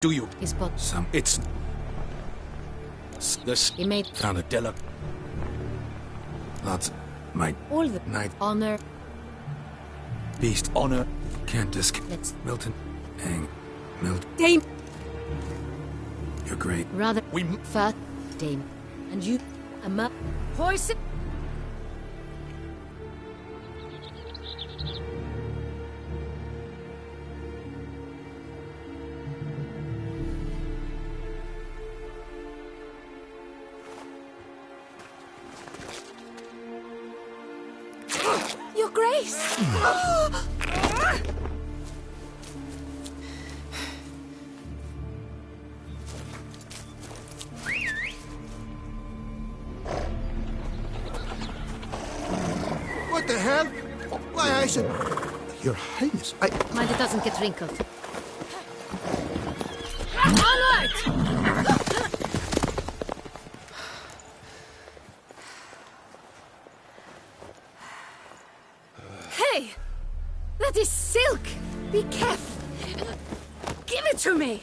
Do you? His book. It's... This... He made... Found a Della. Lots... My... All the... Night... Honor... Beast... Honor... Can't Let's... Milton... Hang... Milt... Dame... You're great. Rather... We... Fat... Dame. And you... A poison... Your Grace! What the hell? Why, I said... Your Highness, Mind it doesn't get wrinkled. Onward! Hey! That is silk! Be careful! Give it to me!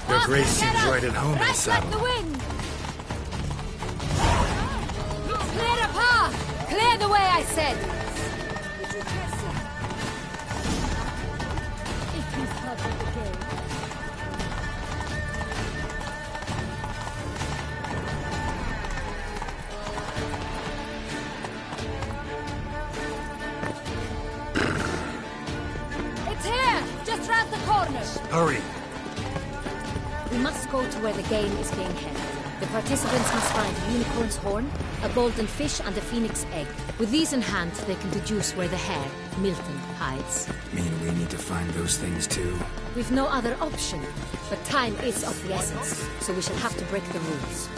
Your Grace seems right at home in the saddle. Like the wind! Clear the path! Clear the way, I said! If you started the game. It's here! Just round the corner! Hurry! We must go to where the game is being held. The participants must find a unicorn's horn, a golden fish, and a phoenix egg. With these in hand, they can deduce where the hare, Milton, hides. Mean we need to find those things too? We've no other option, but time is of the essence, so we shall have to break the rules.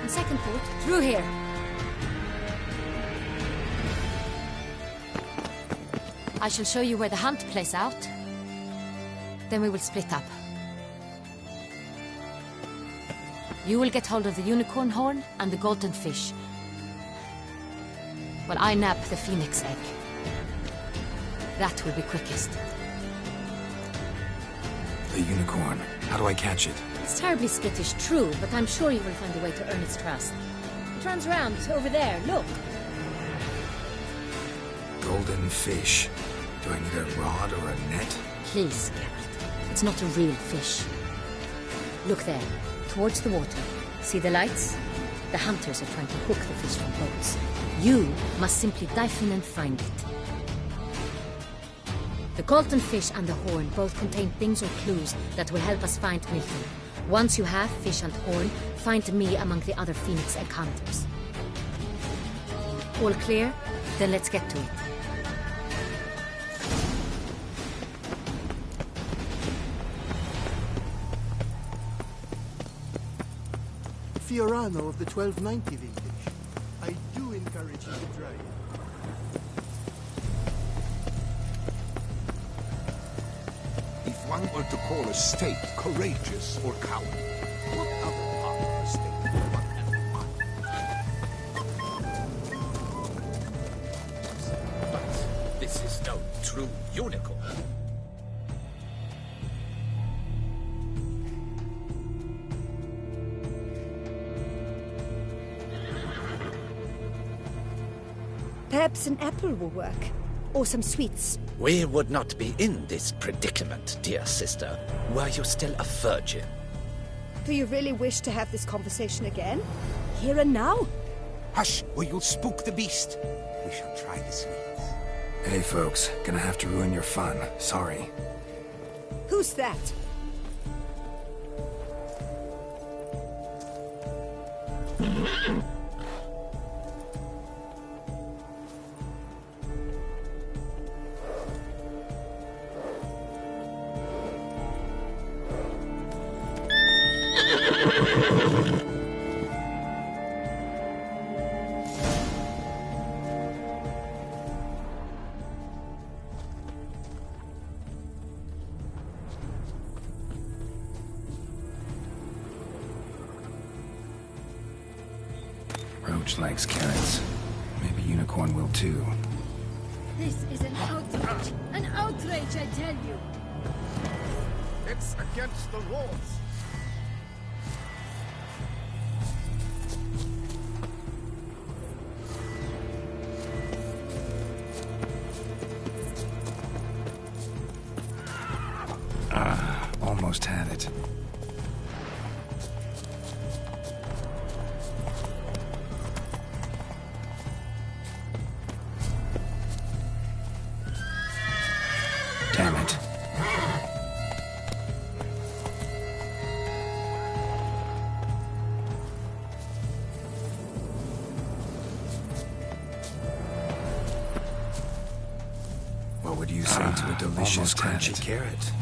Second thought, through here. I shall show you where the hunt plays out. Then we will split up. You will get hold of the unicorn horn and the golden fish, while I nab the phoenix egg. That will be quickest. The unicorn. How do I catch it? It's terribly skittish, true, but I'm sure you will find a way to earn its trust. It runs round over there, look. Golden fish. Do I need a rod or a net? Please, Geralt. It's not a real fish. Look there, towards the water. See the lights? The hunters are trying to hook the fish from boats. You must simply dive in and find it. The golden fish and the horn both contain things or clues that will help us find Milton. Once you have fish and horn, find me among the other phoenix egg hunters. All clear? Then let's get to it. Fiorano of the 1290 vintage. I do encourage you to try it. If one were to call a state courageous or coward, what other part of the state would one have in mind? This is no true unicorn. Perhaps an apple will work. Or some sweets. We would not be in this predicament, dear sister, were you still a virgin. Do you really wish to have this conversation again? Here and now? Hush, or you'll spook the beast. We shall try the sweets. Hey, folks. Gonna have to ruin your fun. Sorry. Who's that? Roach likes carrots. Maybe Unicorn will too. This is an outrage! An outrage, I tell you! It's against the rules. Almost had it. Damn it. What would you say to a delicious crunchy carrot?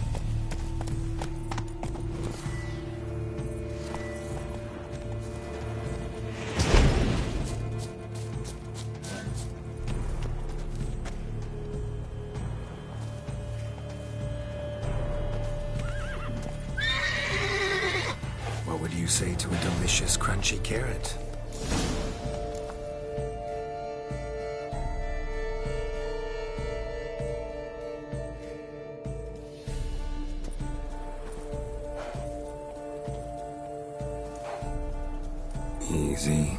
What would you say to a delicious crunchy carrot? Easy.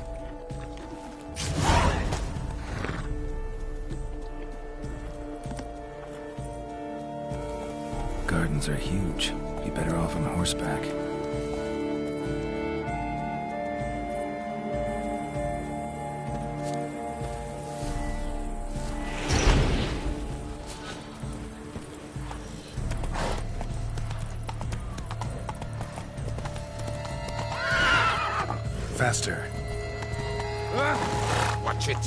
Gardens are huge. Be better off on horseback. Faster. Watch it.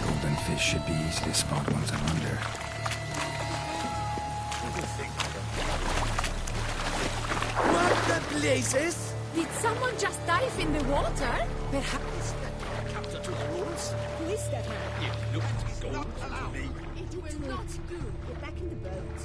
Golden fish should be easy to spot once I'm under. What the blazes? Did someone just dive in the water? Perhaps. Counter to the rules? Who is that man? It looked gold to me. It will not do. Get back in the boat.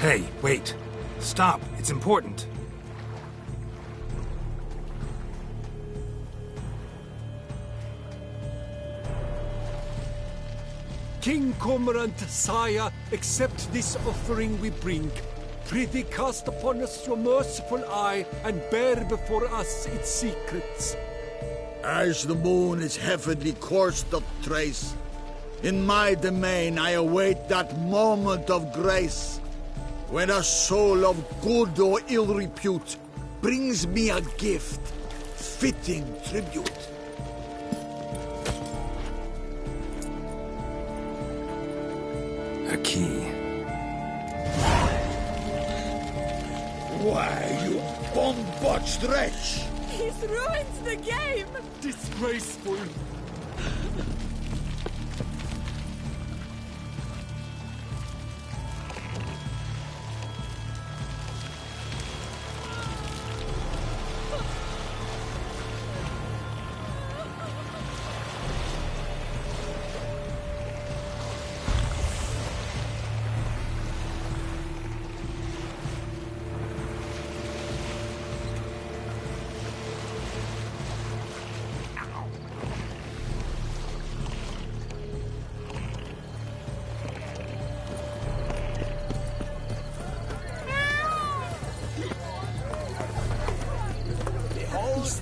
Hey, wait. Stop. It's important. King Cormorant, sire, accept this offering we bring. Prithee cast upon us your merciful eye, and bear before us its secrets. As the moon its heavenly course doth trace, in my domain I await that moment of grace, when a soul of good or ill repute brings me a gift, fitting tribute. A key. Why, you bomb-botched wretch! He's ruined the game! Disgraceful.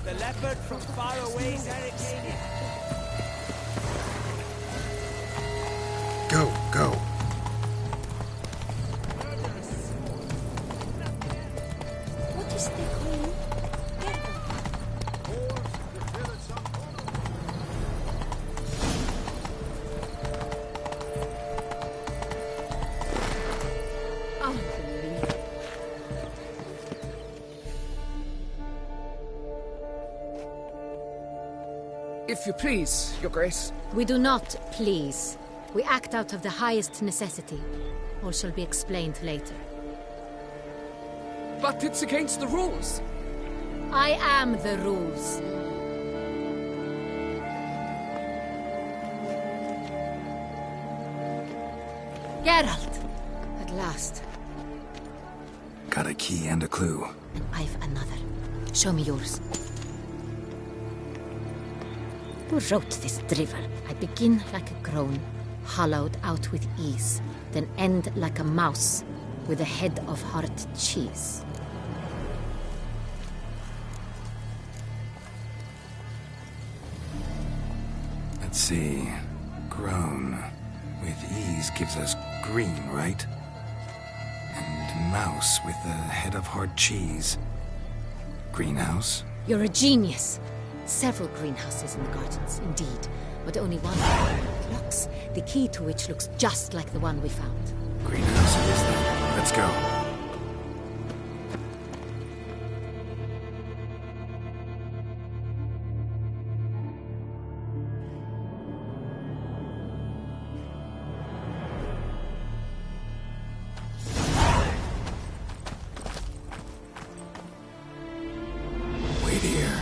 The leopard from far away Arcania. Go, go. What is the queen? Unbelievable. If you please, Your Grace. We do not please. We act out of the highest necessity. All shall be explained later. But it's against the rules. I am the rules. Geralt! At last. Got a key and a clue. I've another. Show me yours. Who wrote this drivel? I begin like a groan, hollowed out with ease, then end like a mouse, with a head of hard cheese. Let's see. Groan. With ease gives us green, right? And mouse with the head of hard cheese. Greenhouse? You're a genius. Several greenhouses in the gardens, indeed, but only one locks, the key to which looks just like the one we found. Greenhouse it is then. Let's go. Wait here.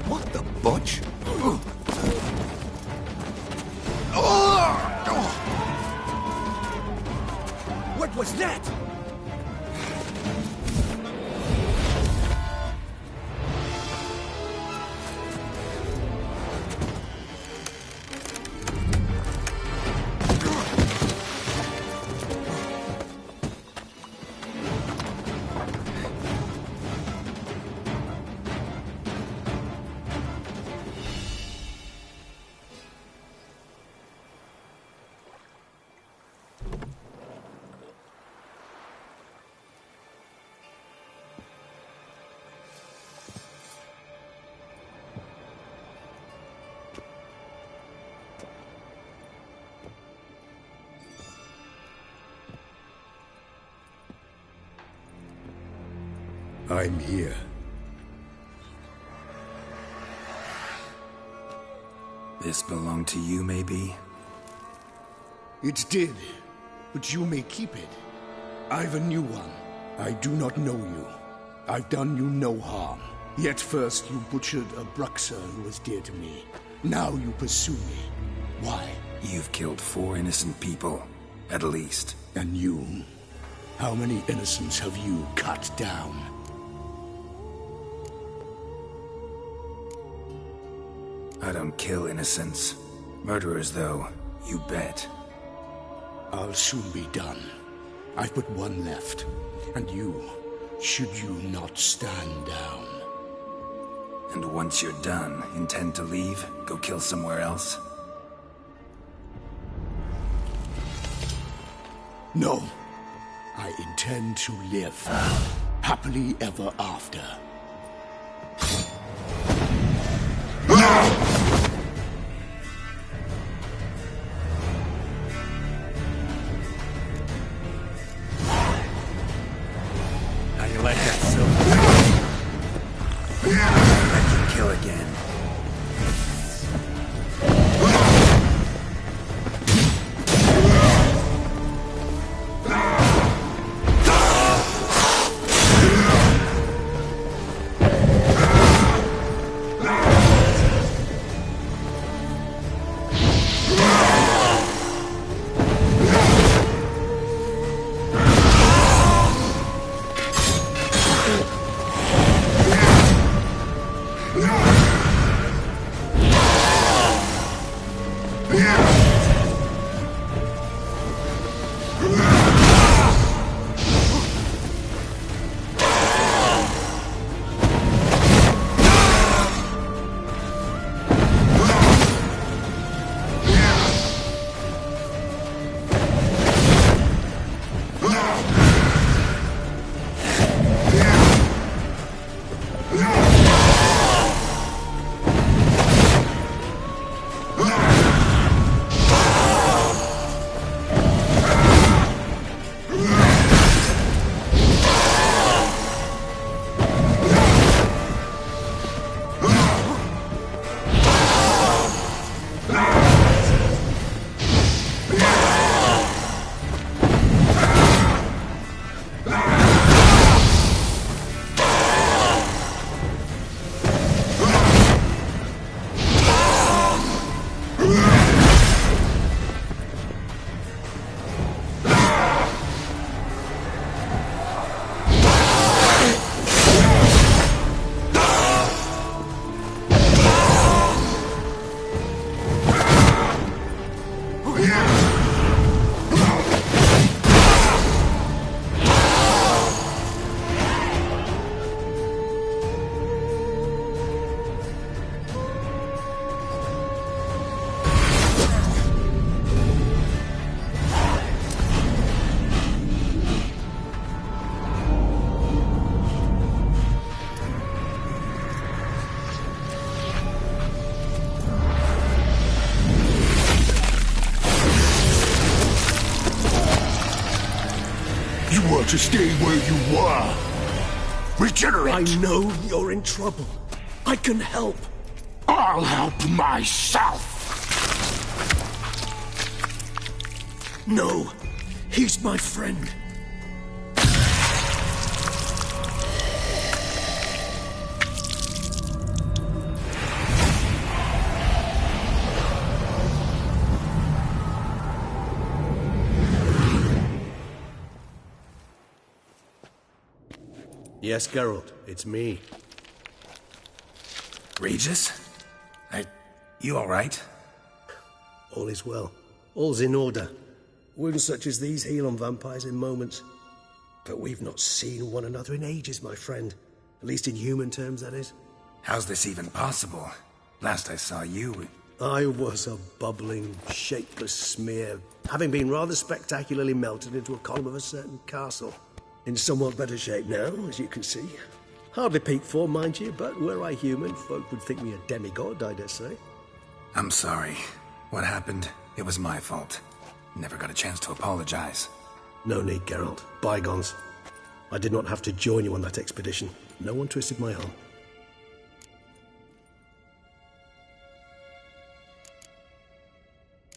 What the butch? What was that? I'm here. This belonged to you, maybe? It did, but you may keep it. I've a new one. I do not know you. I've done you no harm. Yet first you butchered a Bruxer who was dear to me. Now you pursue me. Why? You've killed 4 innocent people, at least. And you? How many innocents have you cut down? I don't kill innocents. Murderers, though, you bet. I'll soon be done. I've but one left. And you, should you not stand down. And once you're done, intend to leave? Go kill somewhere else? No. I intend to live. Happily ever after. How do you like that, Silver? Let you kill again. To stay where you were. Regenerate! I know you're in trouble. I can help. I'll help myself! No, he's my friend. Yes, Geralt, it's me. Regis? You alright? All is well. All's in order. Wounds such as these heal on vampires in moments. But we've not seen one another in ages, my friend. At least in human terms, that is. How's this even possible? Last I saw you... I was a bubbling, shapeless smear, having been rather spectacularly melted into a column of a certain castle. In somewhat better shape now, as you can see. Hardly peak form, mind you, but were I human, folk would think me a demigod, I dare say. I'm sorry. What happened? It was my fault. Never got a chance to apologize. No need, Geralt. Bygones. I did not have to join you on that expedition. No one twisted my arm.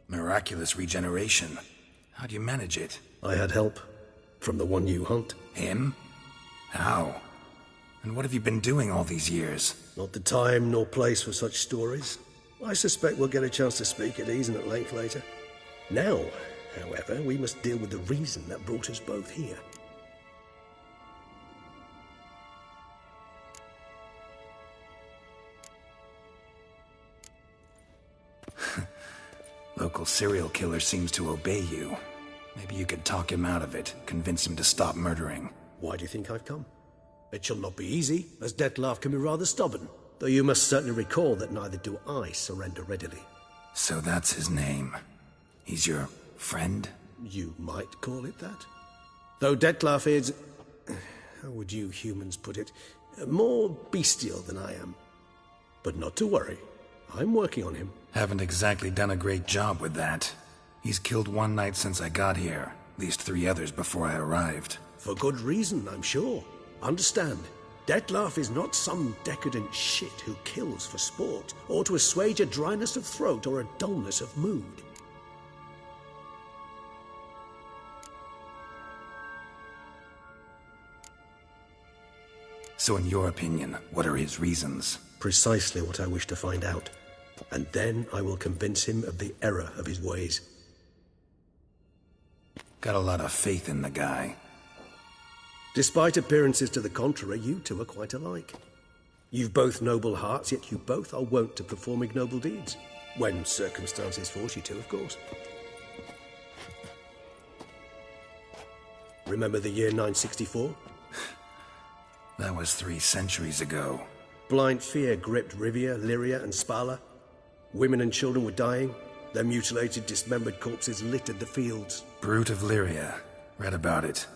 Miraculous regeneration. How do you manage it? I had help. From the one you hunt. Him? How? And what have you been doing all these years? Not the time nor place for such stories. I suspect we'll get a chance to speak at ease and at length later. Now, however, we must deal with the reason that brought us both here. Local serial killer seems to obey you. Maybe you could talk him out of it, convince him to stop murdering. Why do you think I've come? It shall not be easy, as Dettlaff can be rather stubborn. Though you must certainly recall that neither do I surrender readily. So that's his name. He's your friend? You might call it that. Though Dettlaff is... how would you humans put it? More bestial than I am. But not to worry. I'm working on him. Haven't exactly done a great job with that. He's killed one night since I got here. At least 3 others before I arrived. For good reason, I'm sure. Understand, Dettlaff is not some decadent shit who kills for sport, or to assuage a dryness of throat or a dullness of mood. So in your opinion, what are his reasons? Precisely what I wish to find out. And then I will convince him of the error of his ways. Got a lot of faith in the guy. Despite appearances to the contrary, you two are quite alike. You've both noble hearts, yet you both are wont to perform ignoble deeds. When circumstances force you to, of course. Remember the year 964? That was 3 centuries ago. Blind fear gripped Rivia, Lyria, and Spala. Women and children were dying. Their mutilated, dismembered corpses littered the fields. Brute of Lyria. Read about it.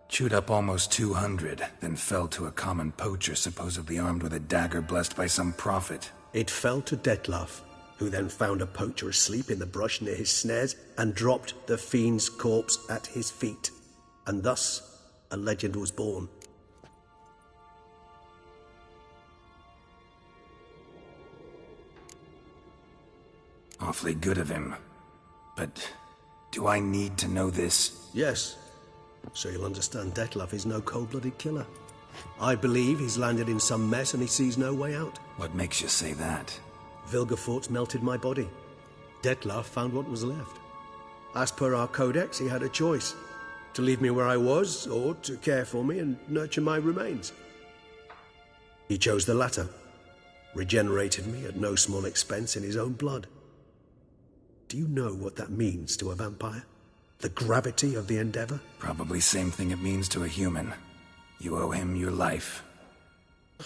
Chewed up almost 200, then fell to a common poacher supposedly armed with a dagger blessed by some prophet. It fell to Dettlaff, who then found a poacher asleep in the brush near his snares and dropped the fiend's corpse at his feet. And thus, a legend was born. Awfully good of him. But do I need to know this? Yes. So you'll understand Dettlaff is no cold-blooded killer. I believe he's landed in some mess and he sees no way out. What makes you say that? Vilgefortz melted my body. Dettlaff found what was left. As per our codex, he had a choice. To leave me where I was, or to care for me and nurture my remains. He chose the latter. Regenerated me at no small expense in his own blood. Do you know what that means to a vampire? The gravity of the endeavor? Probably same thing it means to a human. You owe him your life.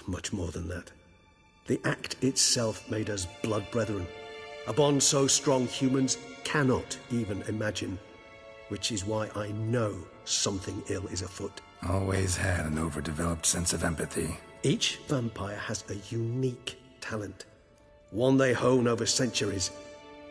Much more than that. The act itself made us blood brethren. A bond so strong humans cannot even imagine. Which is why I know something ill is afoot. Always had an overdeveloped sense of empathy. Each vampire has a unique talent. One they hone over centuries.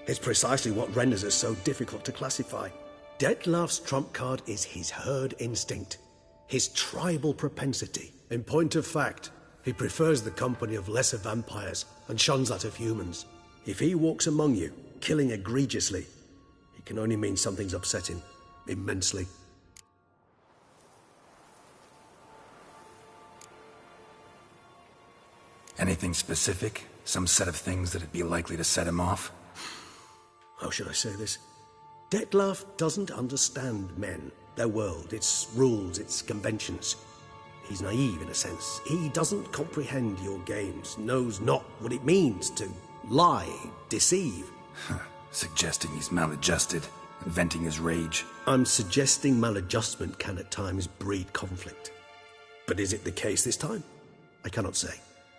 It's precisely what renders us so difficult to classify. Dettlaff's trump card is his herd instinct, his tribal propensity. In point of fact, he prefers the company of lesser vampires and shuns that of humans. If he walks among you, killing egregiously, it can only mean something's upset him, immensely. Anything specific? Some set of things that'd be likely to set him off? How should I say this? Dettlaff doesn't understand men, their world, its rules, its conventions. He's naive in a sense. He doesn't comprehend your games, knows not what it means to lie, deceive. Suggesting he's maladjusted, venting his rage. I'm suggesting maladjustment can at times breed conflict. But is it the case this time? I cannot say,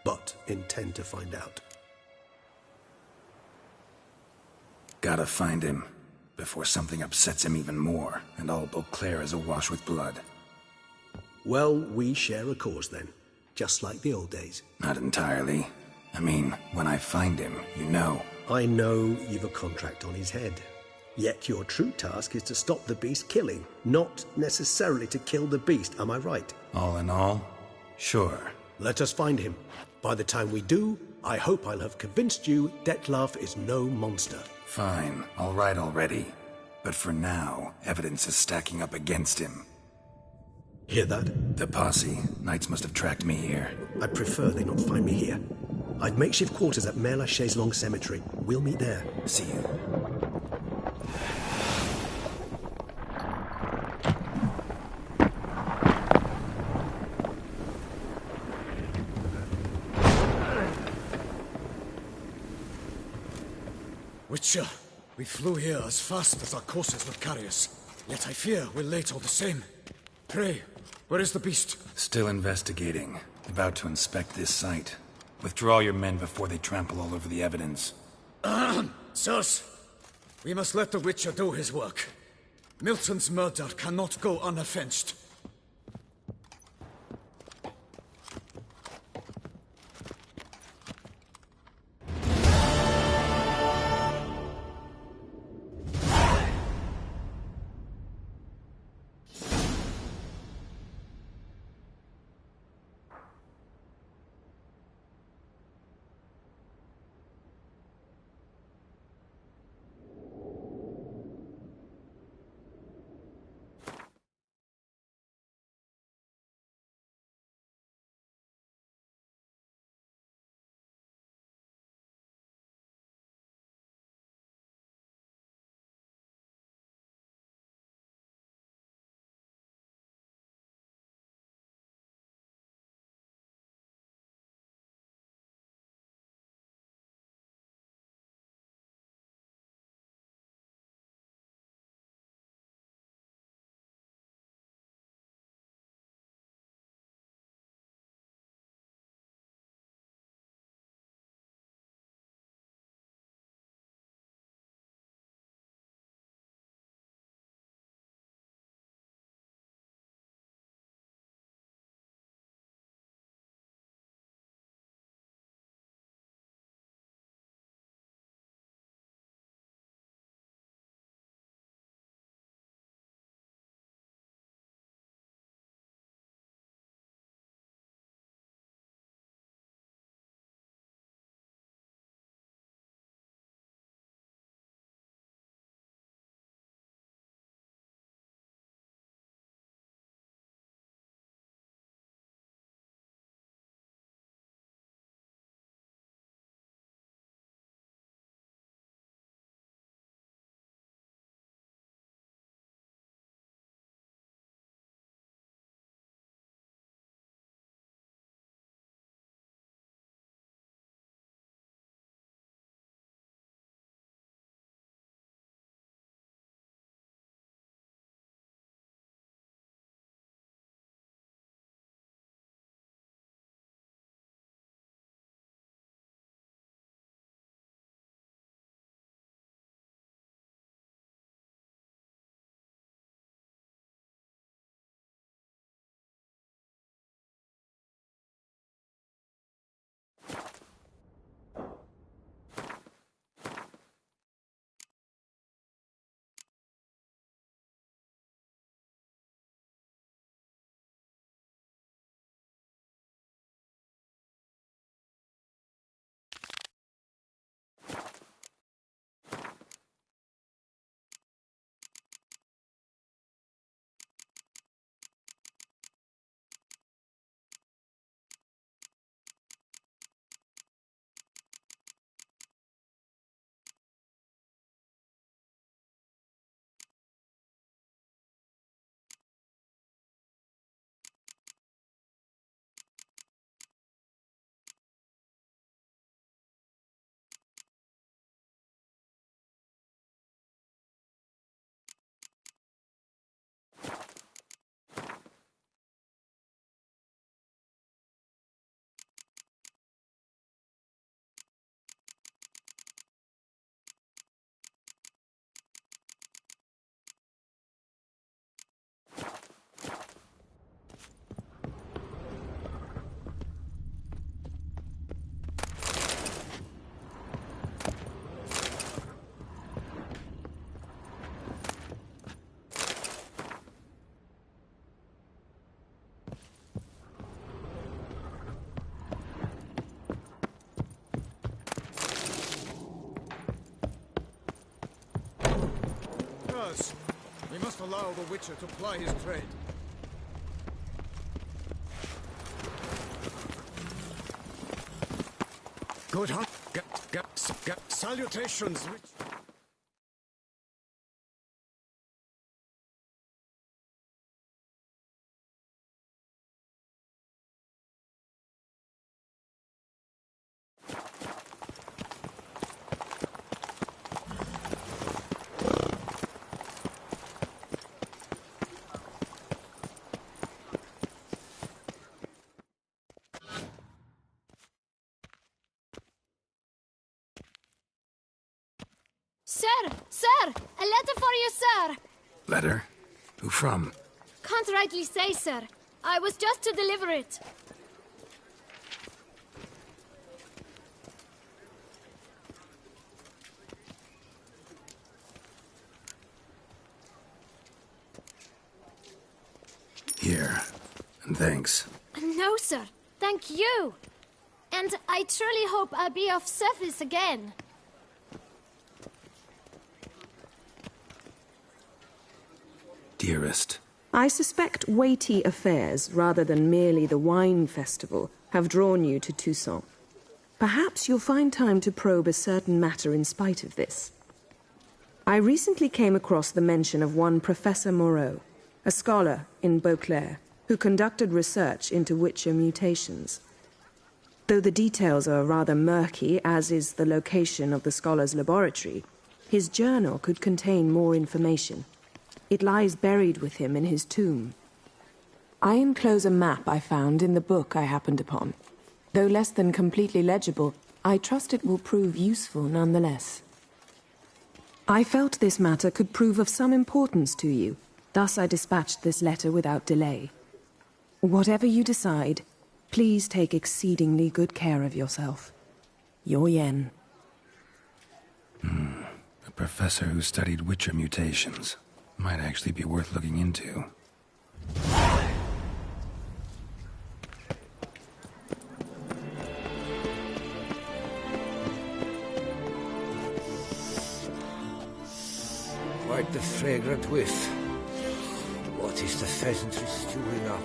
but intend to find out. Gotta find him, before something upsets him even more, and all Beauclair is awash with blood. Well, we share a cause then, just like the old days. Not entirely. I mean, when I find him, you know. I know you've a contract on his head. Yet your true task is to stop the beast killing, not necessarily to kill the beast, am I right? All in all, sure. Let us find him. By the time we do, I hope I'll have convinced you Dettlaff is no monster. Fine, all right already. But for now, evidence is stacking up against him. Hear that? The posse. Knights must have tracked me here. I'd prefer they not find me here. I've makeshift quarters at Mère Lachaise Long Cemetery. We'll meet there. See you. Witcher, we flew here as fast as our courses would carry us. Yet I fear we're late all the same. Pray, where is the beast? Still investigating. About to inspect this site. Withdraw your men before they trample all over the evidence. Sirs, we must let the Witcher do his work. Milton's murder cannot go unavenged. us. We must allow the Witcher to ply his trade. Good hunt. Salutations, Witcher. Sir! A letter for you, sir! Letter? Who from? Can't rightly say, sir. I was just to deliver it. Here. And thanks. No, sir. Thank you. And I truly hope I'll be of service again. Dearest. I suspect weighty affairs, rather than merely the wine festival, have drawn you to Toussaint. Perhaps you'll find time to probe a certain matter in spite of this. I recently came across the mention of one Professor Moreau, a scholar in Beauclair, who conducted research into Witcher mutations. Though the details are rather murky, as is the location of the scholar's laboratory, his journal could contain more information. It lies buried with him in his tomb. I enclose a map I found in the book I happened upon. Though less than completely legible, I trust it will prove useful nonetheless. I felt this matter could prove of some importance to you, thus I dispatched this letter without delay. Whatever you decide, please take exceedingly good care of yourself. Your Yen. A professor who studied Witcher mutations. Might actually be worth looking into. Quite the fragrant whiff. What is the pheasantry stewing up?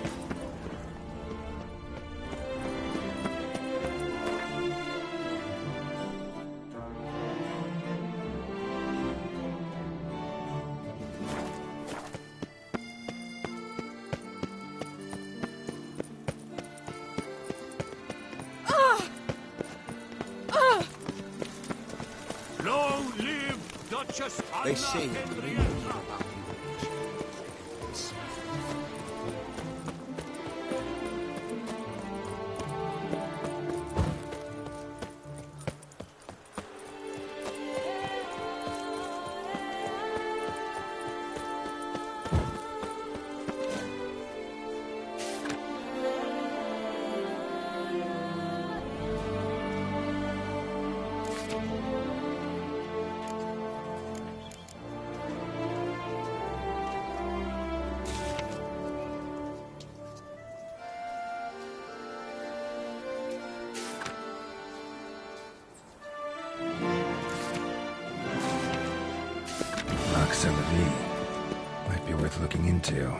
They say Might be worth looking into.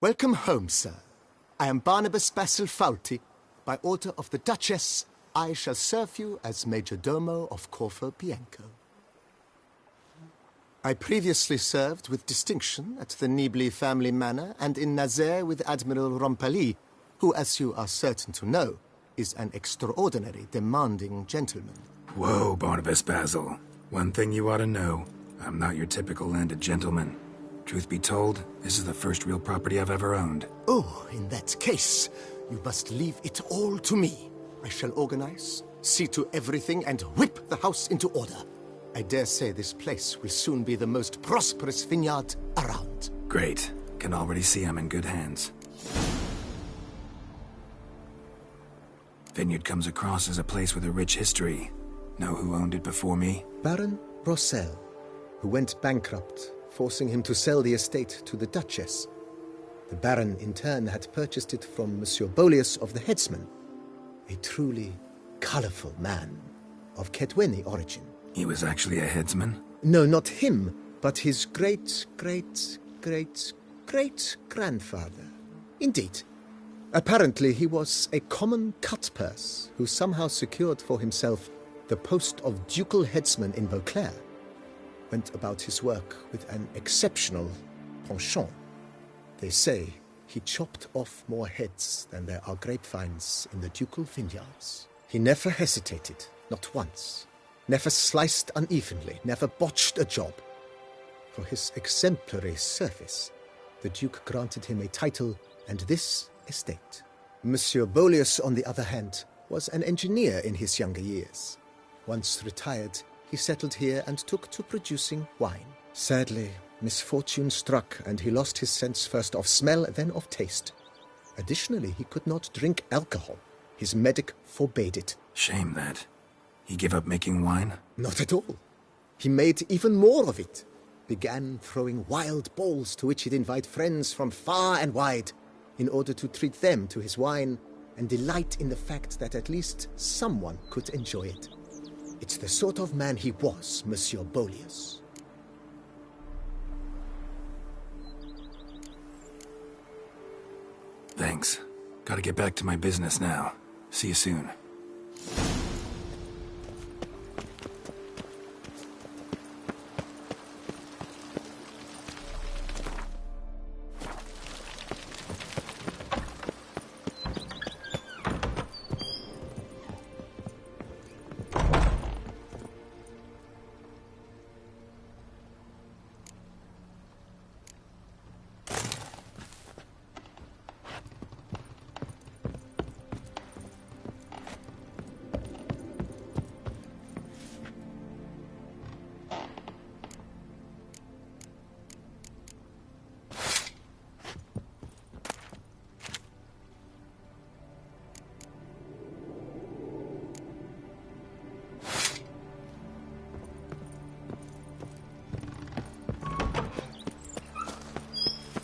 Welcome home, sir. I am Barnabas Basil Faulty. By order of the Duchess, I shall serve you as Major Domo of Corfu Bianco. I previously served with distinction at the Nibli family manor and in Nazaire with Admiral Rompali, who, as you are certain to know, is an extraordinary demanding gentleman. Whoa, Barnabas Basil. One thing you ought to know. I'm not your typical landed gentleman. Truth be told, this is the first real property I've ever owned. Oh, in that case, you must leave it all to me. I shall organize, see to everything, and whip the house into order. I dare say this place will soon be the most prosperous vineyard around. Great. Can already see I'm in good hands. Vineyard comes across as a place with a rich history. Know who owned it before me? Baron Rossel, who went bankrupt, forcing him to sell the estate to the Duchess. The Baron, in turn, had purchased it from Monsieur Bolius of the Headsman, a truly colorful man of Ketweni origin. He was actually a headsman? No, not him, but his great-great-great-great-grandfather. Indeed. Apparently, he was a common cut-purse who somehow secured for himself the post of ducal headsman in Beauclair. Went about his work with an exceptional penchant. They say he chopped off more heads than there are grapevines in the ducal vineyards. He never hesitated, not once. Never sliced unevenly, never botched a job. For his exemplary service, the Duke granted him a title and this estate. Monsieur Bolius, on the other hand, was an engineer in his younger years. Once retired, he settled here and took to producing wine. Sadly, misfortune struck and he lost his sense first of smell, then of taste. Additionally, he could not drink alcohol. His medic forbade it. Shame that. He gave up making wine? Not at all. He made even more of it. Began throwing wild balls to which he'd invite friends from far and wide in order to treat them to his wine and delight in the fact that at least someone could enjoy it. It's the sort of man he was, Monsieur Bolius. Thanks. Gotta get back to my business now. See you soon.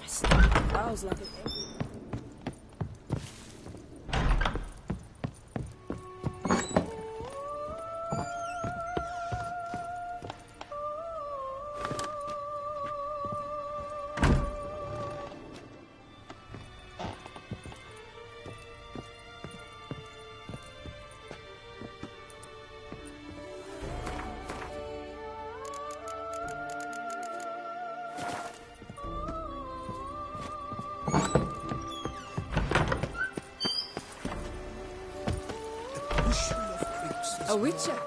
Smells like it. A witcher.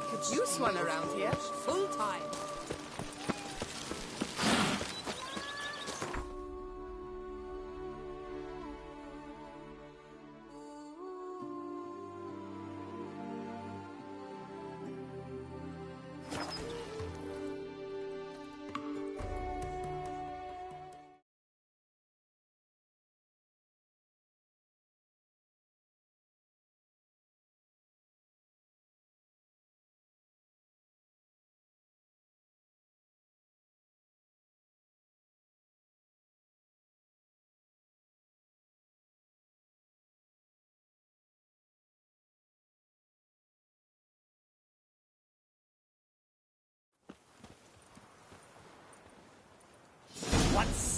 Could use one around here, full time.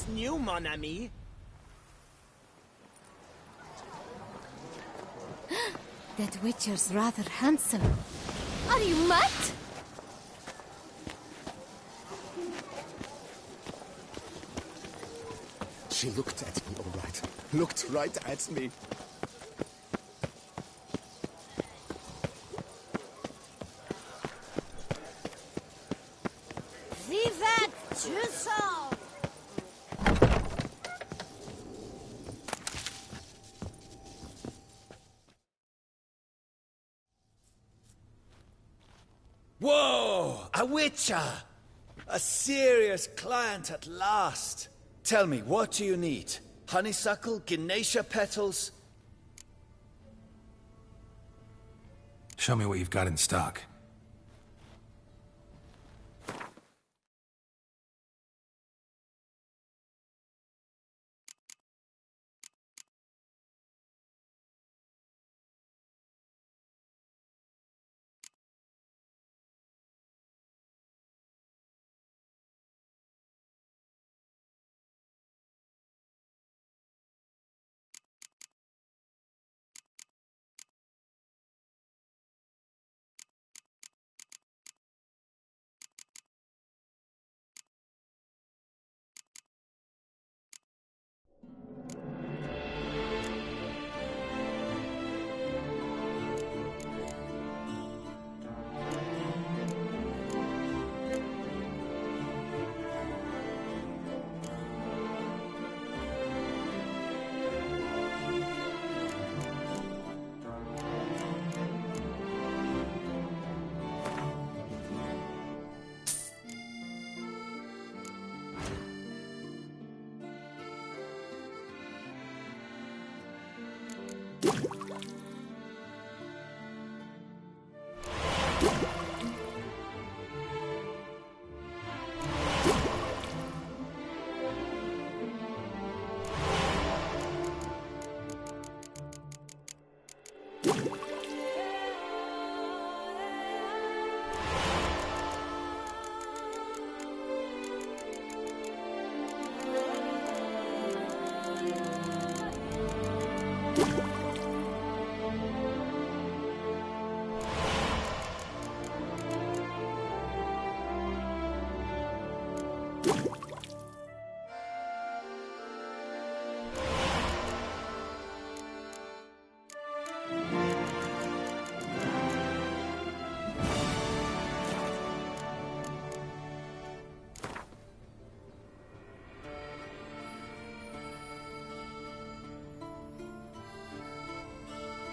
new, mon ami. That Witcher's rather handsome. Are you mad? She looked at me, all right. Looked right at me. Vivat Toussaint! Whoa! A witcher! A serious client at last. Tell me, what do you need? Honeysuckle? Ganesha petals? Show me what you've got in stock.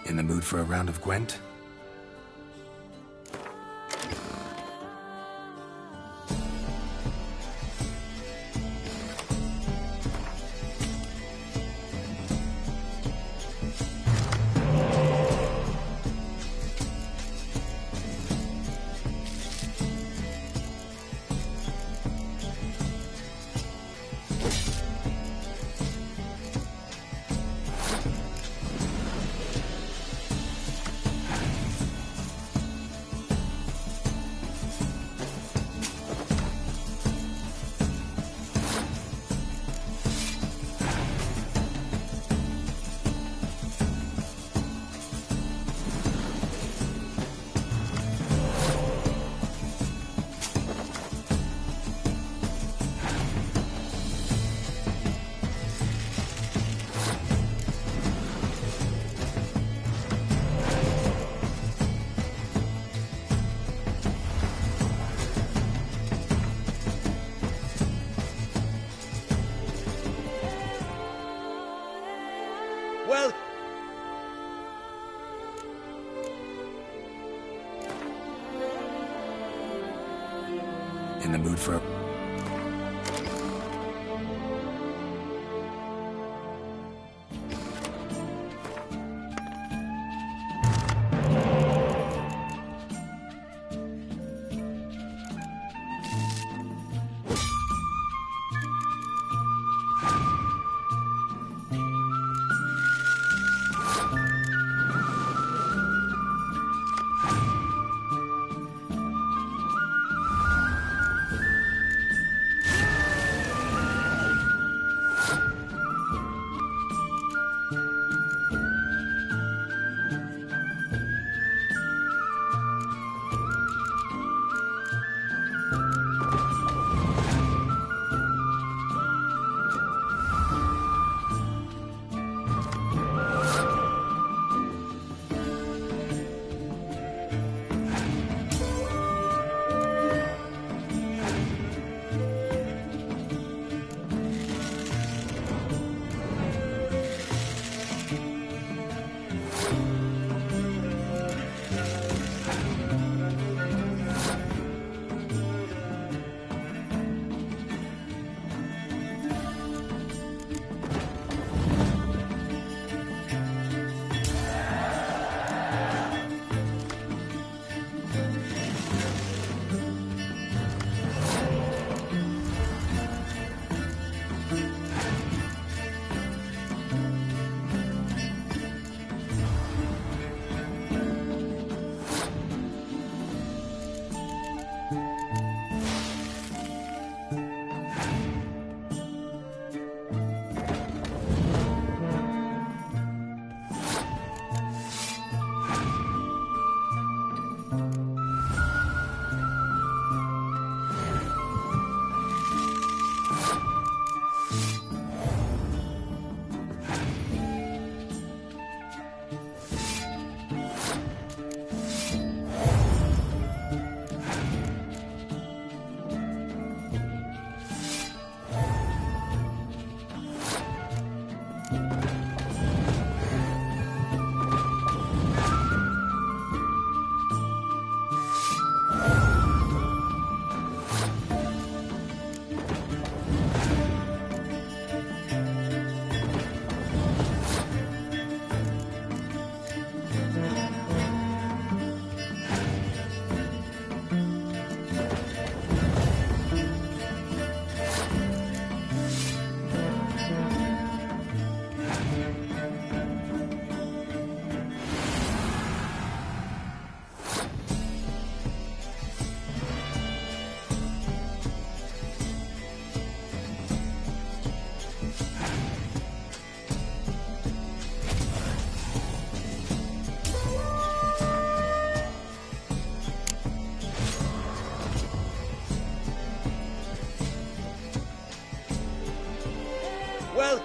In the mood for a round of Gwent? Well... In the mood for...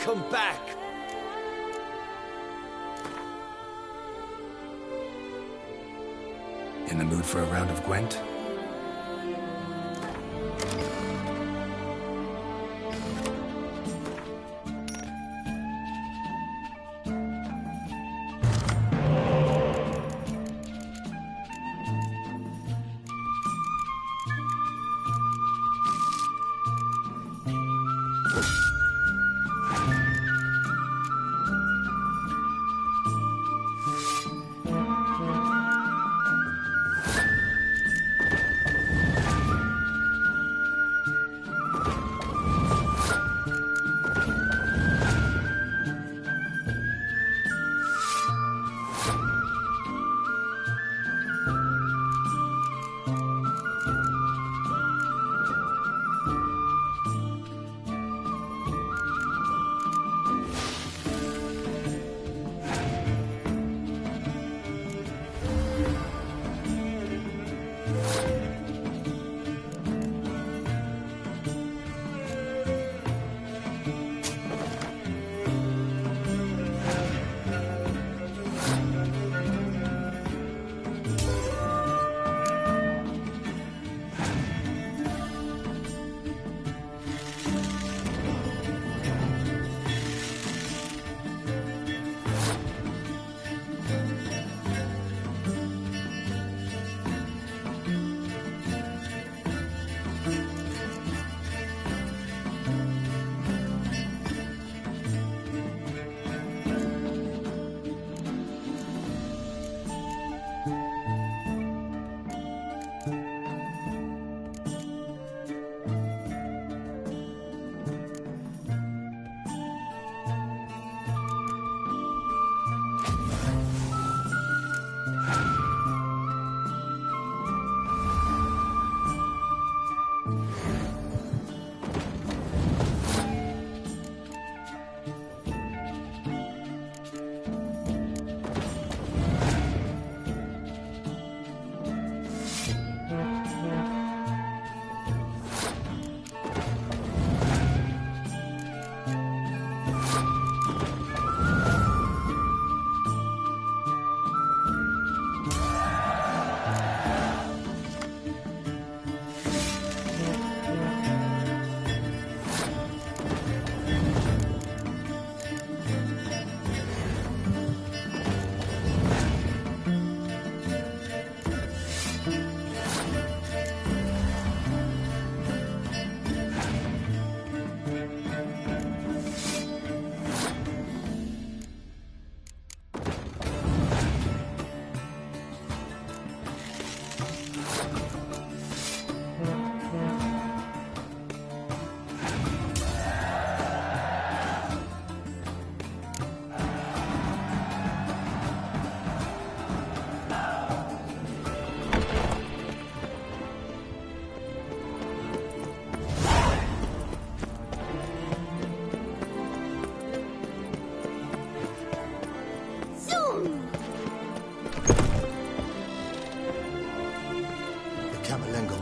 Welcome back! In the mood for a round of Gwent?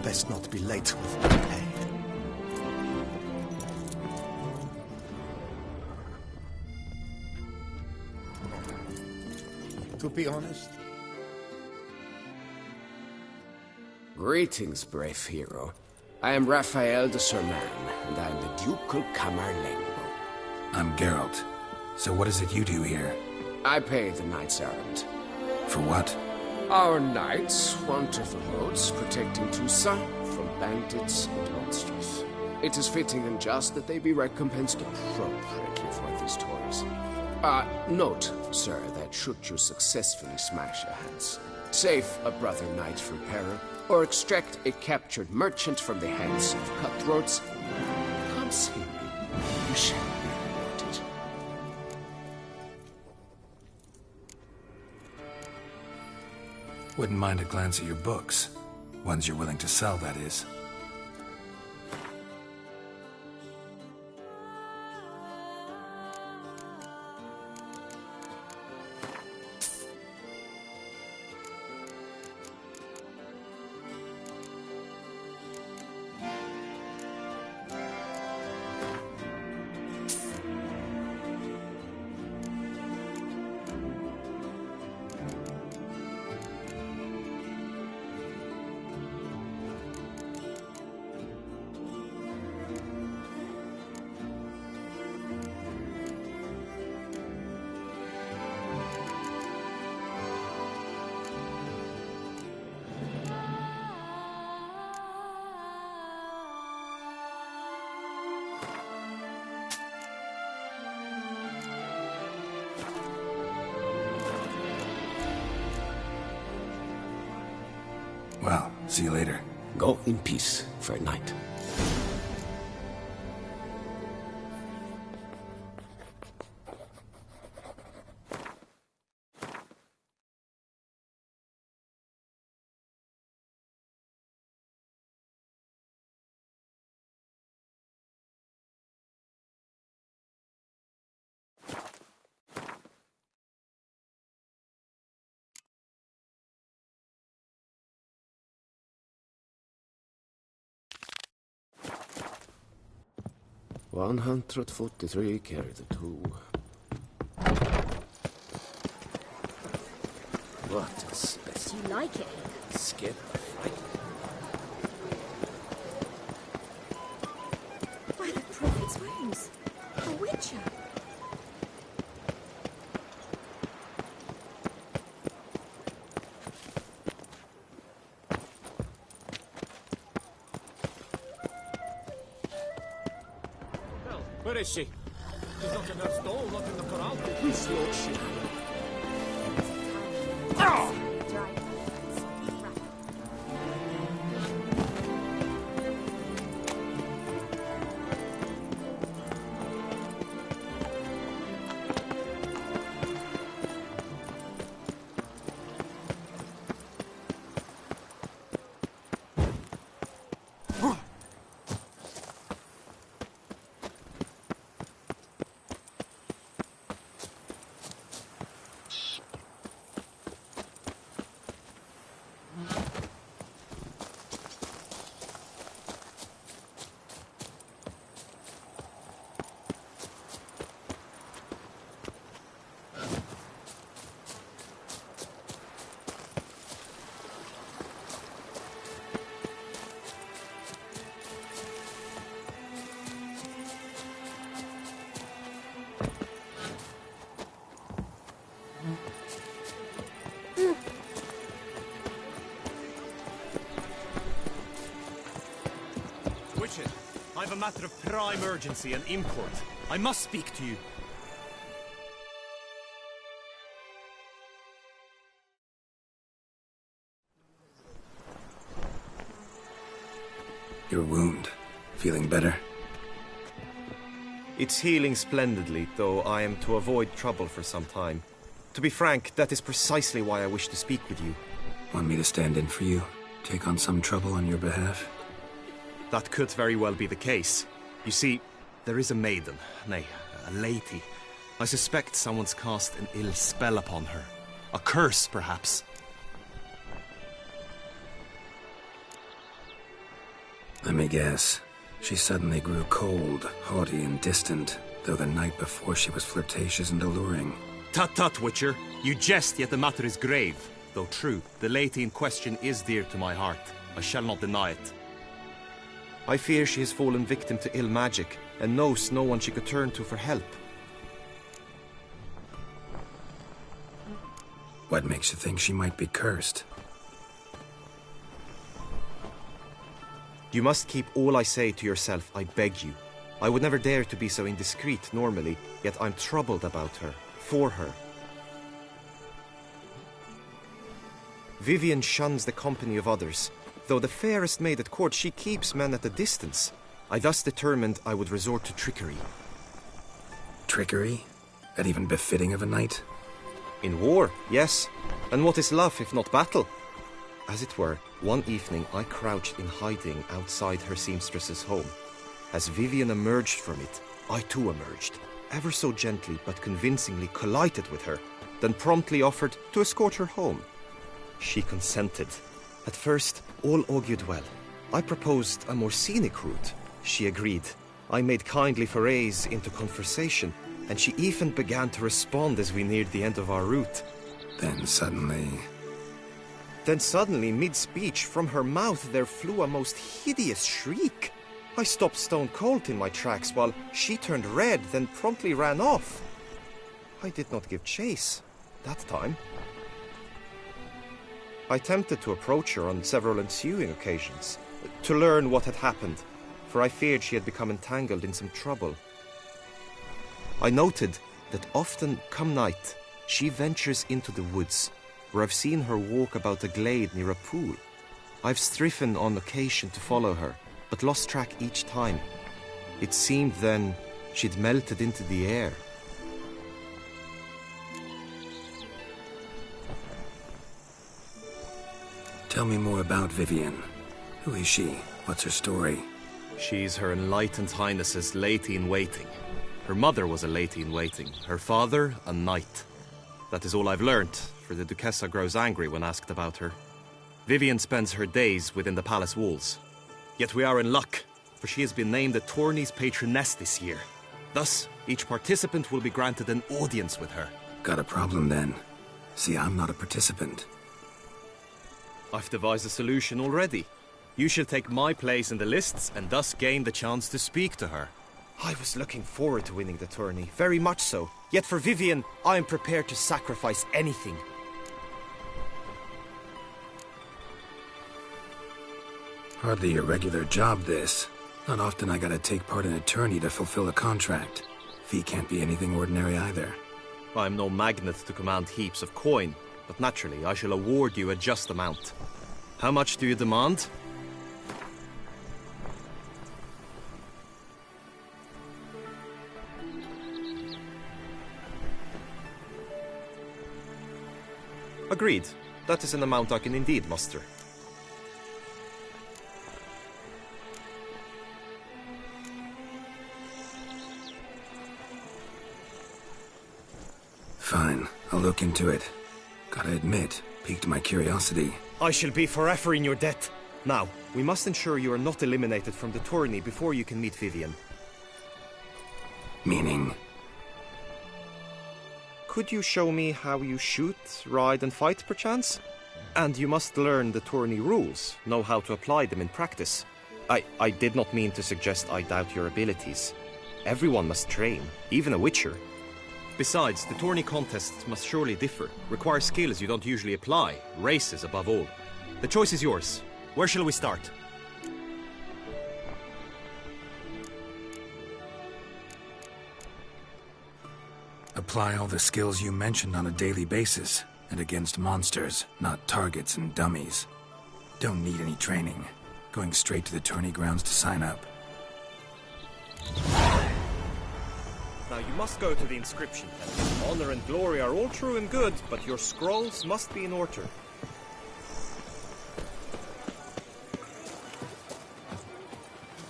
Best not be late with pay. To be honest. Greetings, brave hero. I am Raphael de Serman, and I am the Ducal Camarlengo. I'm Geralt. So what is it you do here? I pay the knight's errand. For what? Our knights wander the roads, protecting Toussaint from bandits and monsters. It is fitting and just that they be recompensed appropriately for these toils. Note, sir, that should you successfully smash a Hans, save a brother knight from peril, or extract a captured merchant from the hands of cutthroats, come see me. You shall be rewarded. Wouldn't mind a glance at your books. Ones you're willing to sell, that is. Well, see you later. Go in peace, Fair Knight. $143, carry the 2. What a space. Do you like it? Skip. By the prophet's wounds. A witcher. Where is she? She's not in her stall, not in the corral. His lordship. Ah! Witcher, I have a matter of prime urgency and import. I must speak to you. Your wound. Feeling better? It's healing splendidly, though I am to avoid trouble for some time. To be frank, that is precisely why I wish to speak with you. Want me to stand in for you? Take on some trouble on your behalf? That could very well be the case. You see, there is a maiden, nay, a lady. I suspect someone's cast an ill spell upon her. A curse, perhaps. Let me guess. She suddenly grew cold, haughty, and distant, though the night before she was flirtatious and alluring. Tut tut, Witcher. You jest, yet the matter is grave. Though true, the lady in question is dear to my heart. I shall not deny it. I fear she has fallen victim to ill magic, and knows no one she could turn to for help. What makes you think she might be cursed? You must keep all I say to yourself, I beg you. I would never dare to be so indiscreet normally, yet I'm troubled about her, for her. Vivian shuns the company of others. Though the fairest maid at court, she keeps men at a distance. I thus determined I would resort to trickery. Trickery? That even befitting of a knight? In war, yes. And what is love if not battle? As it were, one evening I crouched in hiding outside her seamstress's home. As Vivian emerged from it, I too emerged, ever so gently but convincingly collided with her, then promptly offered to escort her home. She consented. At first, all augured well. I proposed a more scenic route. She agreed. I made kindly forays into conversation, and she even began to respond as we neared the end of our route. Then suddenly, mid-speech, from her mouth there flew a most hideous shriek. I stopped stone cold in my tracks, while she turned red, then promptly ran off. I did not give chase, that time. I attempted to approach her on several ensuing occasions, to learn what had happened, for I feared she had become entangled in some trouble. I noted that often, come night, she ventures into the woods, where I've seen her walk about a glade near a pool. I've striven on occasion to follow her, but lost track each time. It seemed then she'd melted into the air. Tell me more about Vivian. Who is she? What's her story? She's Her Enlightened Highness's lady-in-waiting. Her mother was a lady-in-waiting, her father a knight. That is all I've learnt, for the Duchessa grows angry when asked about her. Vivian spends her days within the palace walls. Yet we are in luck, for she has been named the tourney's patroness this year. Thus, each participant will be granted an audience with her. Got a problem then. See, I'm not a participant. I've devised a solution already. You shall take my place in the lists and thus gain the chance to speak to her. I was looking forward to winning the tourney, very much so. Yet for Vivian, I am prepared to sacrifice anything. Hardly a regular job, this. Not often I gotta take part in a tourney to fulfill a contract. Fee can't be anything ordinary either. I'm no magnet to command heaps of coin, but naturally I shall award you a just amount. How much do you demand? Agreed. That is an amount I can indeed muster. Fine, I'll look into it. Gotta admit, piqued my curiosity. I shall be forever in your debt. Now, we must ensure you are not eliminated from the tourney before you can meet Vivian. Meaning? Could you show me how you shoot, ride and fight, perchance? And you must learn the tourney rules, know how to apply them in practice. I did not mean to suggest I doubt your abilities. Everyone must train, even a witcher. Besides, the tourney contests must surely differ, require skills you don't usually apply, races above all. The choice is yours. Where shall we start? Apply all the skills you mentioned on a daily basis, and against monsters, not targets and dummies. Don't need any training. Going straight to the tourney grounds to sign up. Now you must go to the inscription tent. Honor and glory are all true and good, but your scrolls must be in order.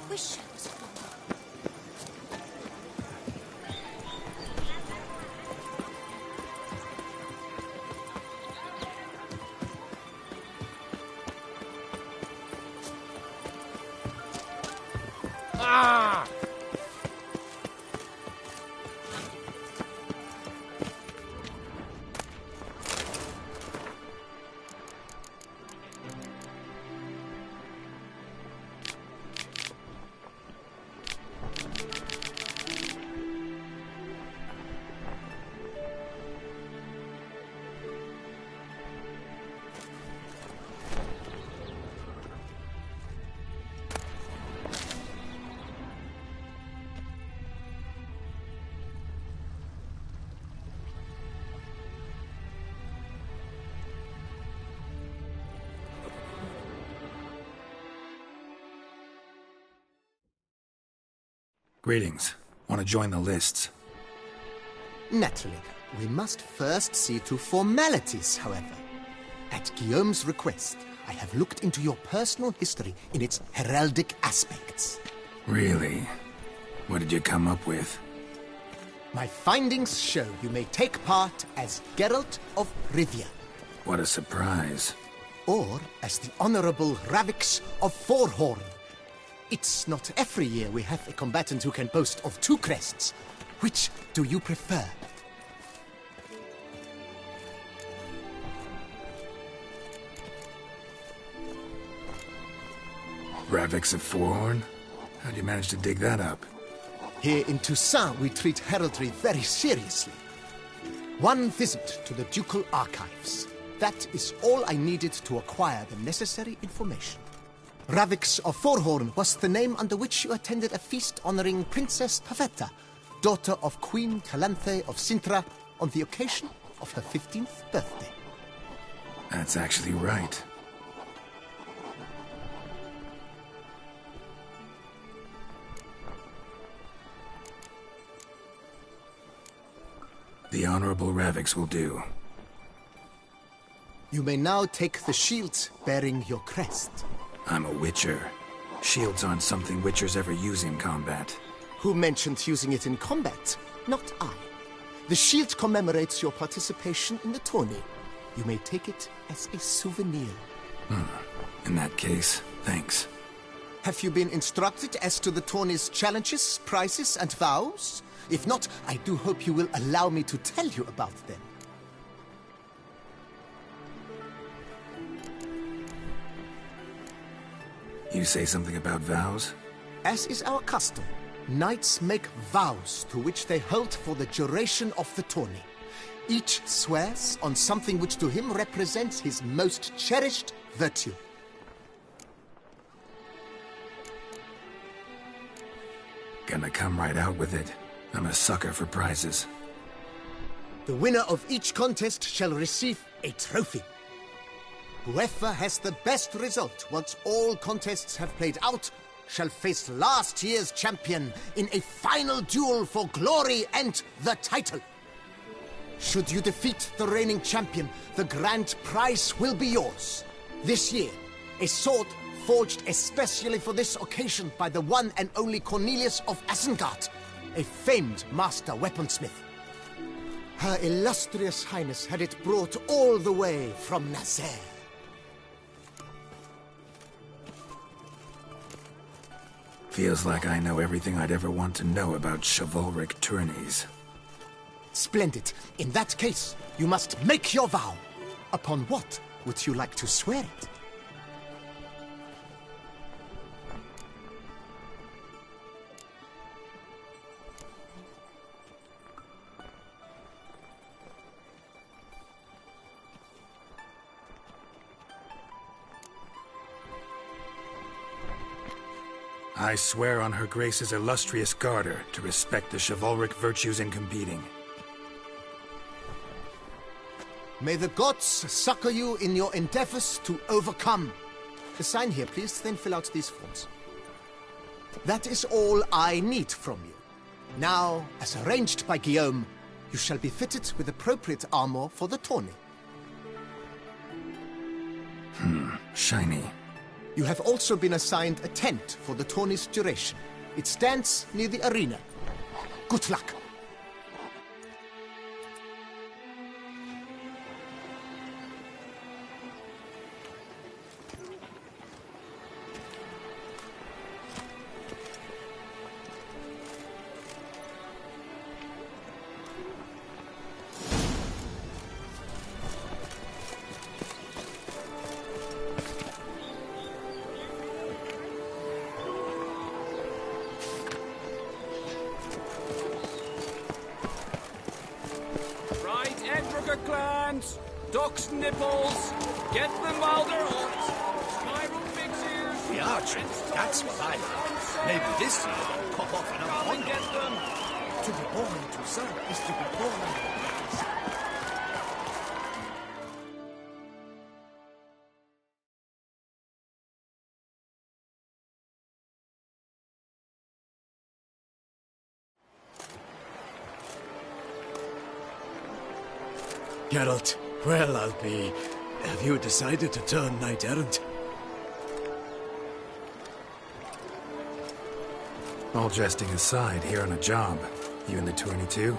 Wish. Ah! Greetings. Want to join the lists? Naturally. We must first see to formalities, however. At Guillaume's request, I have looked into your personal history in its heraldic aspects. Really? What did you come up with? My findings show you may take part as Geralt of Rivia. What a surprise. Or as the Honorable Ravix of Forhorn. It's not every year we have a combatant who can boast of 2 crests. Which do you prefer? Ravix of Forhorn? How'd you manage to dig that up? Here in Toussaint, we treat heraldry very seriously. One visit to the Ducal Archives. That is all I needed to acquire the necessary information. Ravix of Forhorn was the name under which you attended a feast honoring Princess Pavetta, daughter of Queen Calanthe of Sintra, on the occasion of her 15th birthday. That's actually right. The Honorable Ravix will do. You may now take the shield bearing your crest. I'm a Witcher. Shields aren't something Witchers ever use in combat. Who mentioned using it in combat? Not I. The shield commemorates your participation in the tourney. You may take it as a souvenir. In that case, thanks. Have you been instructed as to the tourney's challenges, prizes, and vows? If not, I do hope you will allow me to tell you about them. You say something about vows? As is our custom, knights make vows to which they hold for the duration of the tourney. Each swears on something which to him represents his most cherished virtue. Gonna come right out with it. I'm a sucker for prizes. The winner of each contest shall receive a trophy. Whoever has the best result once all contests have played out shall face last year's champion in a final duel for glory and the title. Should you defeat the reigning champion, the grand prize will be yours. This year, a sword forged especially for this occasion by the one and only Cornelius of Isengard, a famed master weaponsmith. Her illustrious highness had it brought all the way from Nazaire. Feels like I know everything I'd ever want to know about chivalric tourneys. Splendid. In that case, you must make your vow. Upon what would you like to swear it? I swear on Her Grace's illustrious garter to respect the chivalric virtues in competing. May the gods succor you in your endeavors to overcome. Sign here, please, then fill out these forms. That is all I need from you. Now, as arranged by Guillaume, you shall be fitted with appropriate armor for the tourney. Shiny. You have also been assigned a tent for the tourney's duration. It stands near the arena. Good luck. Clans, ducks nipples, get them while they're hot. Spiral fixers. The archery, that's what I like. Maybe this year they'll pop off another one. Get them. To be born to serve is to be born under grace. Geralt, well, I'll be... Have you decided to turn knight-errant? All jesting aside, here on a job. You in the tourney too?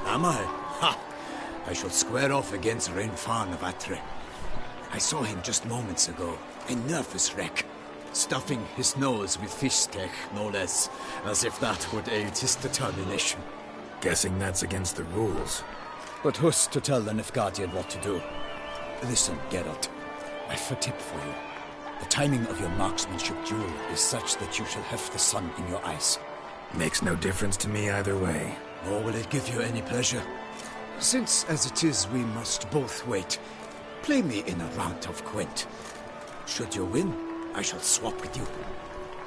Am I? Ha! I shall square off against Rainfan of Atre. I saw him just moments ago. A nervous wreck. Stuffing his nose with fish steak, no less. As if that would aid his determination. Guessing that's against the rules. But who's to tell the Nilfgaardian what to do? Listen, Geralt. I've a tip for you. The timing of your marksmanship duel is such that you shall have the sun in your eyes. Makes no difference to me either way. Nor will it give you any pleasure. Since, as it is, we must both wait, play me in a round of Gwent. Should you win, I shall swap with you.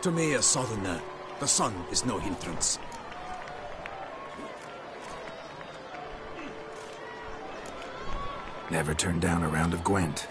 To me, a southerner, the sun is no hindrance. Never turn down a round of Gwent.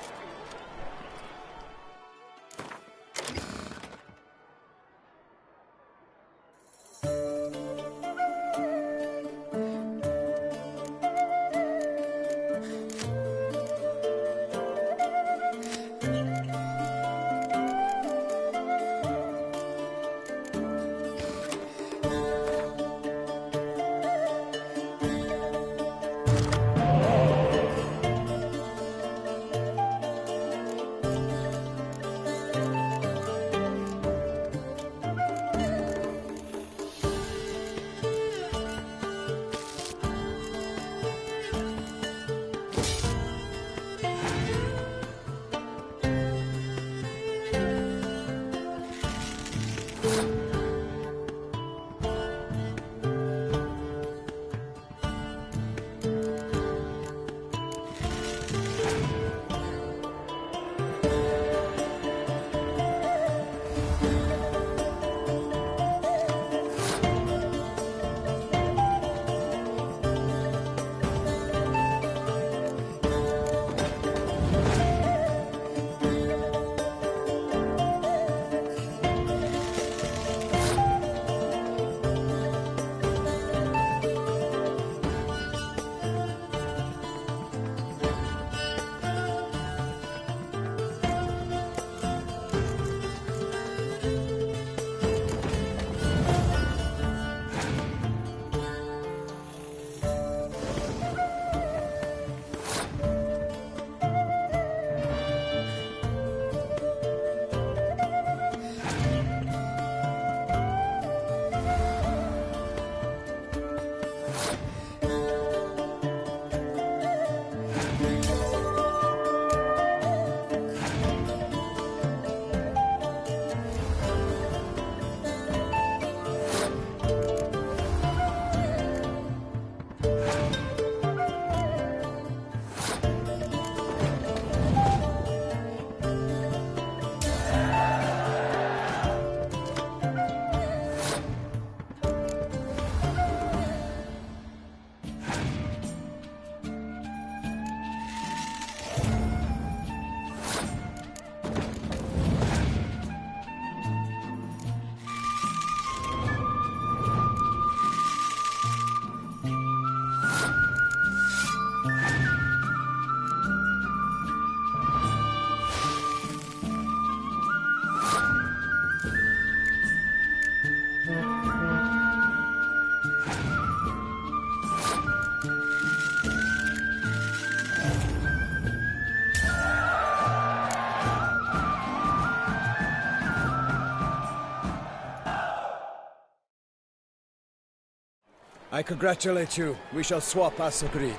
I congratulate you. We shall swap as agreed.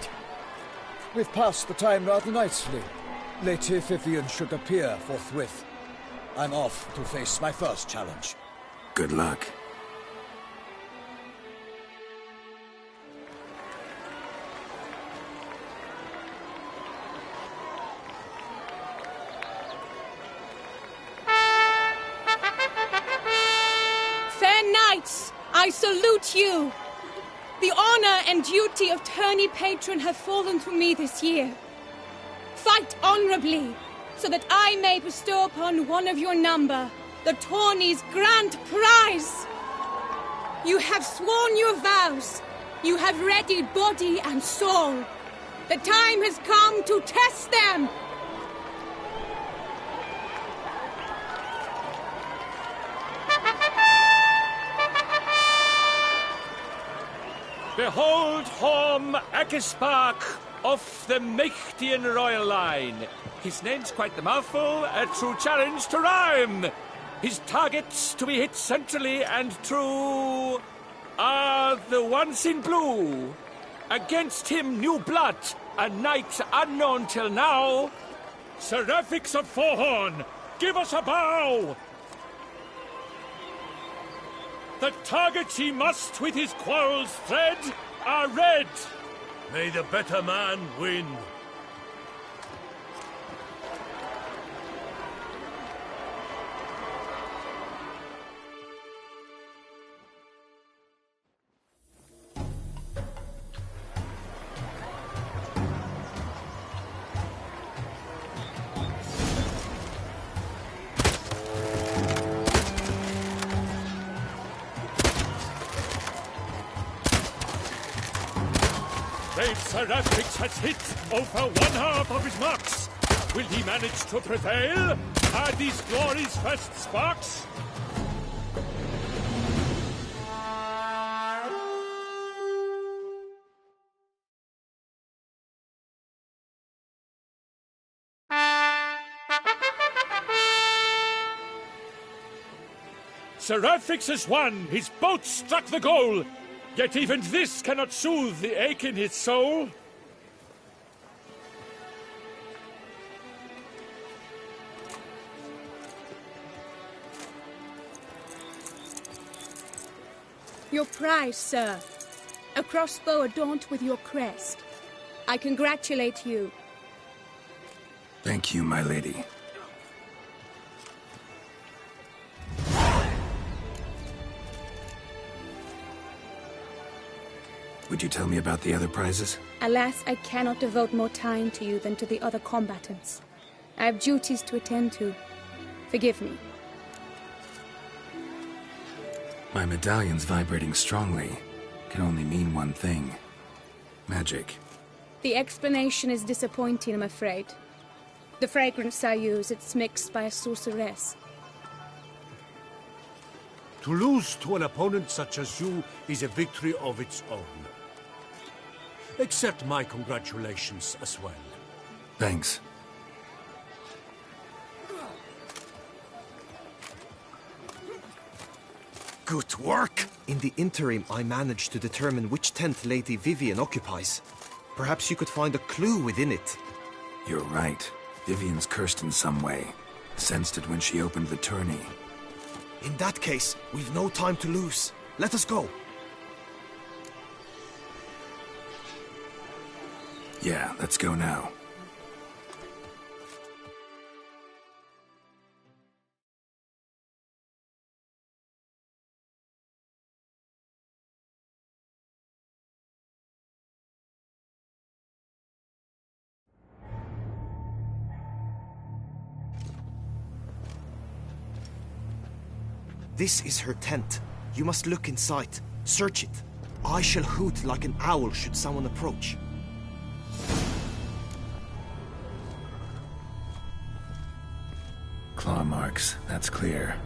We've passed the time rather nicely. Lady Vivian should appear forthwith. I'm off to face my first challenge. Good luck. Fair knights, I salute you. The honor and duty of tourney patron have fallen to me this year. Fight honorably, so that I may bestow upon one of your number the tourney's grand prize. You have sworn your vows. You have readied body and soul. The time has come to test them. Behold Horm Akispark of the Mächtigen royal line. His name's quite the mouthful, a true challenge to rhyme. His targets to be hit centrally and true are the ones in blue. Against him new blood, a knight unknown till now. Seraphix of Forehorn, give us a bow! The targets he must with his quarrels thread are red. May the better man win. Brave Seraphix has hit over 1/2 of his marks. Will he manage to prevail? Are these glories first sparks? Seraphix has won! His boat struck the goal! Yet even this cannot soothe the ache in his soul. Your prize, sir. A crossbow adorned with your crest. I congratulate you. Thank you, my lady. Would you tell me about the other prizes? Alas, I cannot devote more time to you than to the other combatants. I have duties to attend to. Forgive me. My medallion's vibrating strongly. Can only mean one thing. Magic. The explanation is disappointing, I'm afraid. The fragrance I use, it's mixed by a sorceress. To lose to an opponent such as you is a victory of its own. Accept my congratulations as well. Thanks. Good work! In the interim, I managed to determine which tent Lady Vivian occupies. Perhaps you could find a clue within it. You're right. Vivian's cursed in some way. Sensed it when she opened the tourney. In that case, we've no time to lose. Let us go. Yeah, let's go now. This is her tent. You must look inside. Search it. I shall hoot like an owl should someone approach. Claw marks, that's clear.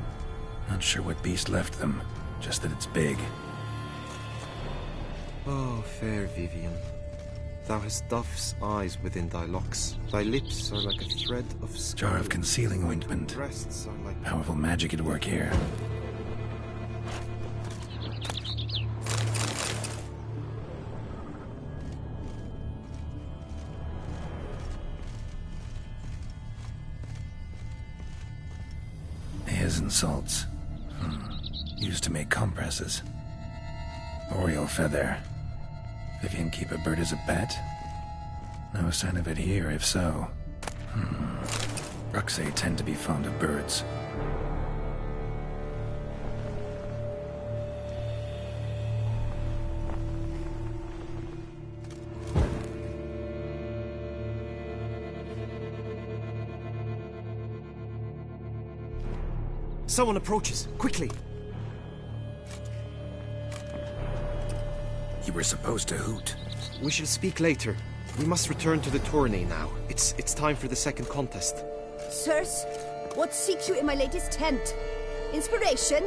Not sure what beast left them, just that it's big. Oh, fair Vivian. Thou hast dove's eyes within thy locks. Thy lips are like a thread of sky. Jar of concealing ointment. Breasts are like powerful magic at work here. prison salts. Used to make compresses. Oriole feather. Vivian keep a bird as a pet? No sign of it here, if so. Ruxay tend to be fond of birds. Someone approaches. Quickly! You were supposed to hoot. We shall speak later. We must return to the tourney now. It's time for the second contest. Sirs, what seek you in my lady's tent? Inspiration?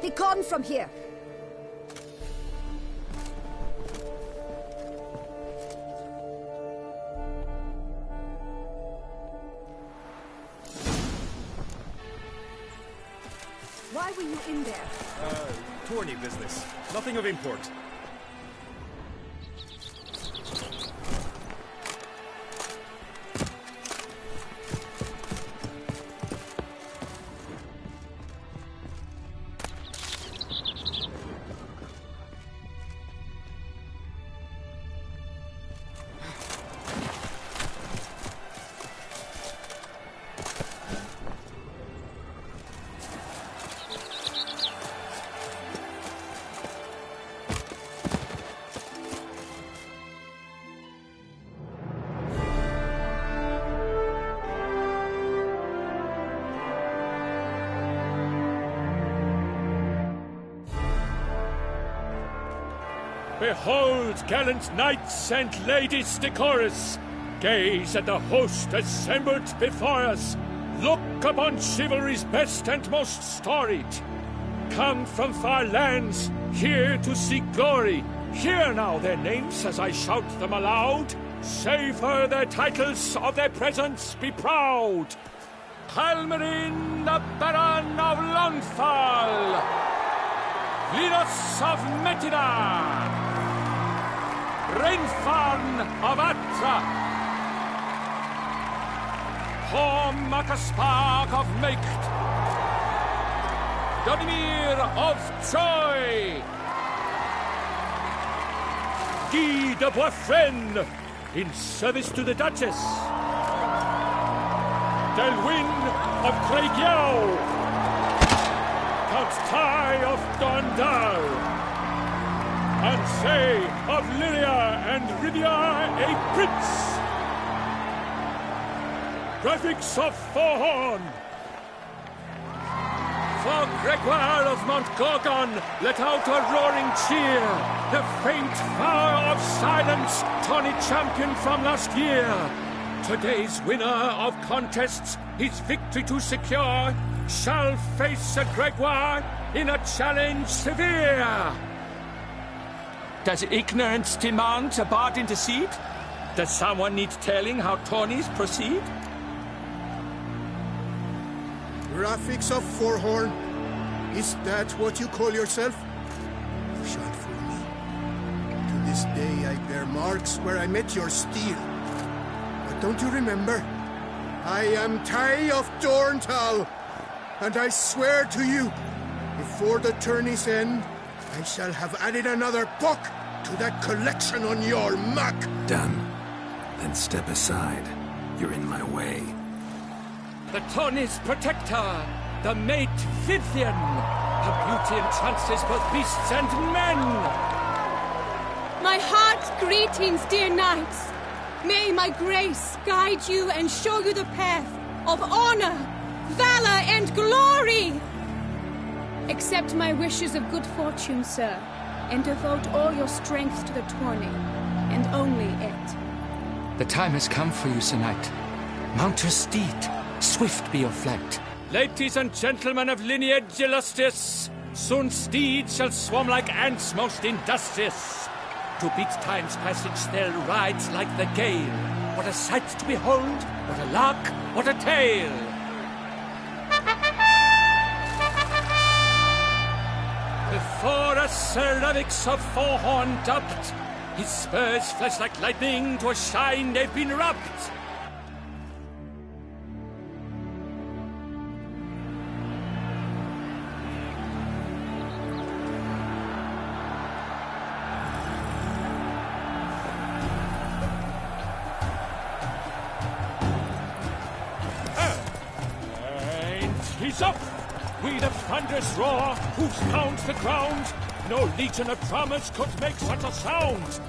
Begone from here! Why were you in there? Tourney business. Nothing of import. Behold, gallant knights and ladies decorous, gaze at the host assembled before us. Look upon chivalry's best and most storied. Come from far lands, here to seek glory. Hear now their names as I shout them aloud. Savor their titles, of their presence be proud. Halmarin, the Baron of Lonfall. Linus of Metida. Renfarn of Atra, Horm Akaspark of Meikt, Donimir of Troy, Guy de Boisfren, in service to the Duchess, Delwyn of Craigiau, Count Tai of Dondal, Ansay of Lyria and Rivia a prince. Graphics of Forhorn. For Gregoire of Montgorgon, let out a roaring cheer. The faint fire of silence, tawny champion from last year. Today's winner of contests, his victory to secure, shall face a Gregoire in a challenge severe. Does ignorance demand a bard intercede? Does someone need telling how tourneys proceed? Graphics of Forhorn? Is that what you call yourself? You shan't fool me. To this day I bear marks where I met your steel. But don't you remember? I am Tai of Dorntal, and I swear to you, before the tourney's end, I shall have added another book to that collection on your map. Done. Then step aside. You're in my way. The tourney's protector, the mate Vivian. Her beauty entrances both beasts and men. My heart's greetings, dear knights. May my grace guide you and show you the path of honor, valor, and glory. Accept my wishes of good fortune, sir, and devote all your strength to the tourney, and only it. The time has come for you, Sir Knight. Mount your steed. Swift be your flight. Ladies and gentlemen of lineage illustrious, soon steeds shall swarm like ants most industrious. To beat time's passage they'll ride like the gale. What a sight to behold, what a lark, what a tale. Before us Sir Ravix of Forhorn dubbed, his spurs flash like lightning, to a shine they've been rubbed. he's up! With a thunderous roar, hoofs pounds the ground. No legion of drummers could make such a sound.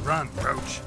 Run, Roach.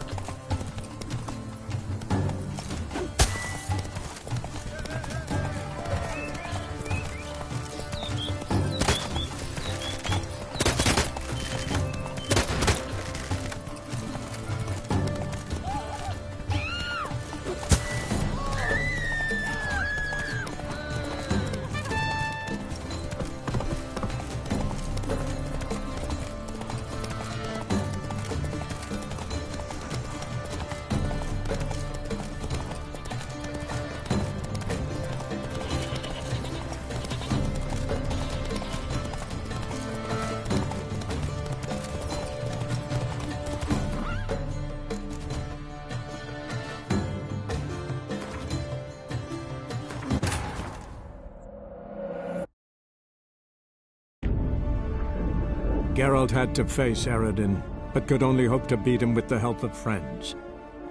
Geralt had to face Eredin, but could only hope to beat him with the help of friends.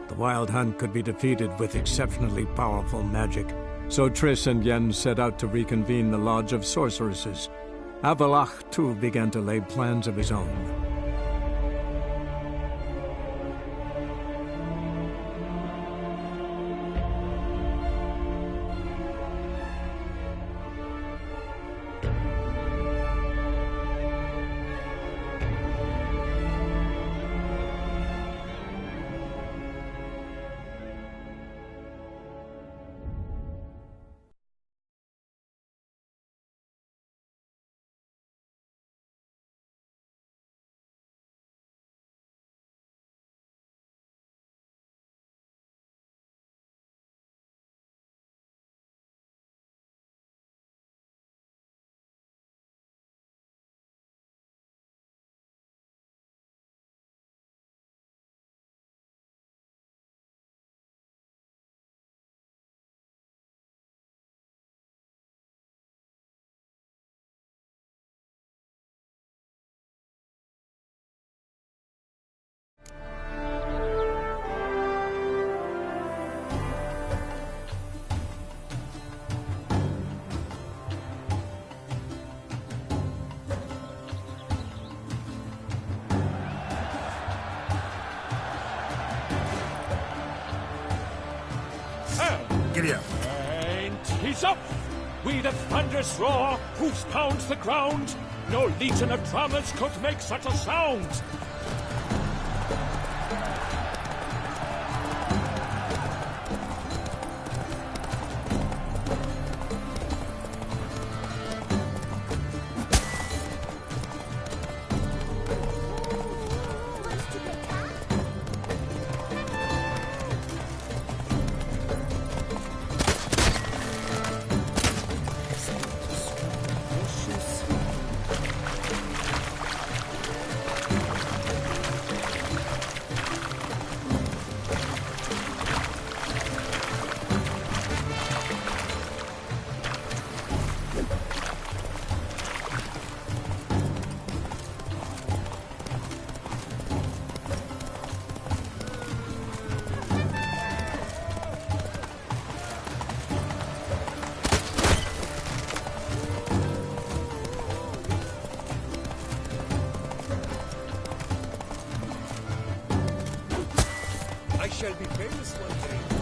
The Wild Hunt could be defeated with exceptionally powerful magic, so Triss and Yen set out to reconvene the Lodge of Sorceresses. Avalach, too, began to lay plans of his own. Giddy up. And he's up! With a thunderous roar, hoofs pounds the ground. No legion of drummers could make such a sound. Shall be famous one day.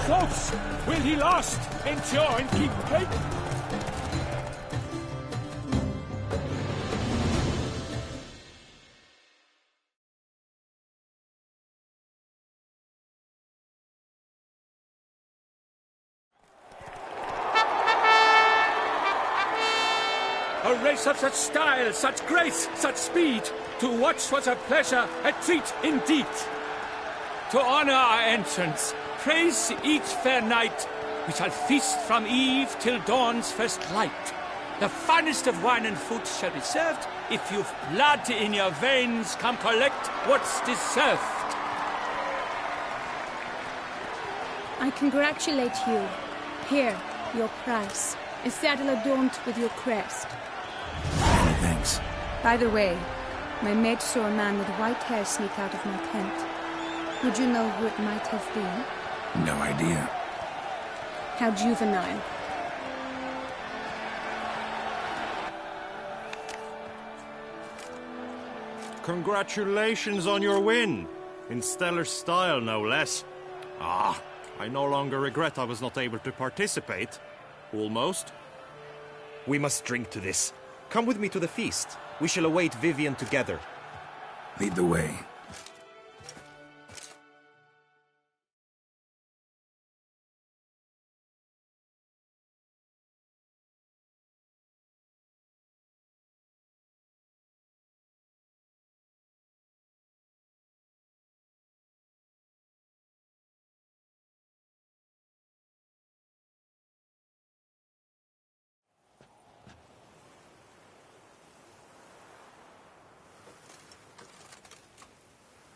Folks, will he last, endure, and keep faith? A race of such style, such grace, such speed. To watch was a pleasure, a treat indeed. To honor our entrance, praise each fair knight, we shall feast from eve till dawn's first light. The finest of wine and food shall be served. If you've blood in your veins, come collect what's deserved. I congratulate you. Here, your prize. A saddle adorned with your crest. Many thanks. By the way, my maid saw a man with white hair sneak out of my tent. Would you know who it might have been? No idea. How juvenile. Congratulations on your win. In stellar style, no less. I no longer regret I was not able to participate. Almost. We must drink to this. Come with me to the feast. We shall await Vivian together. Lead the way.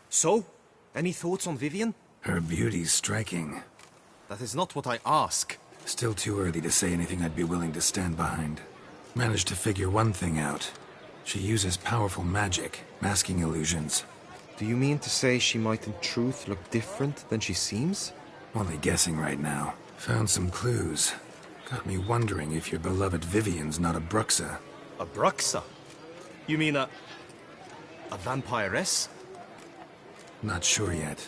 So, any thoughts on Vivian? Her beauty's striking. That is not what I ask. Still too early to say anything I'd be willing to stand behind. Managed to figure one thing out. She uses powerful magic, masking illusions. Do you mean to say she might in truth look different than she seems? Only guessing right now. Found some clues. Got me wondering if your beloved Vivian's not a Bruxa. A Bruxa? You mean a vampiress? Not sure yet.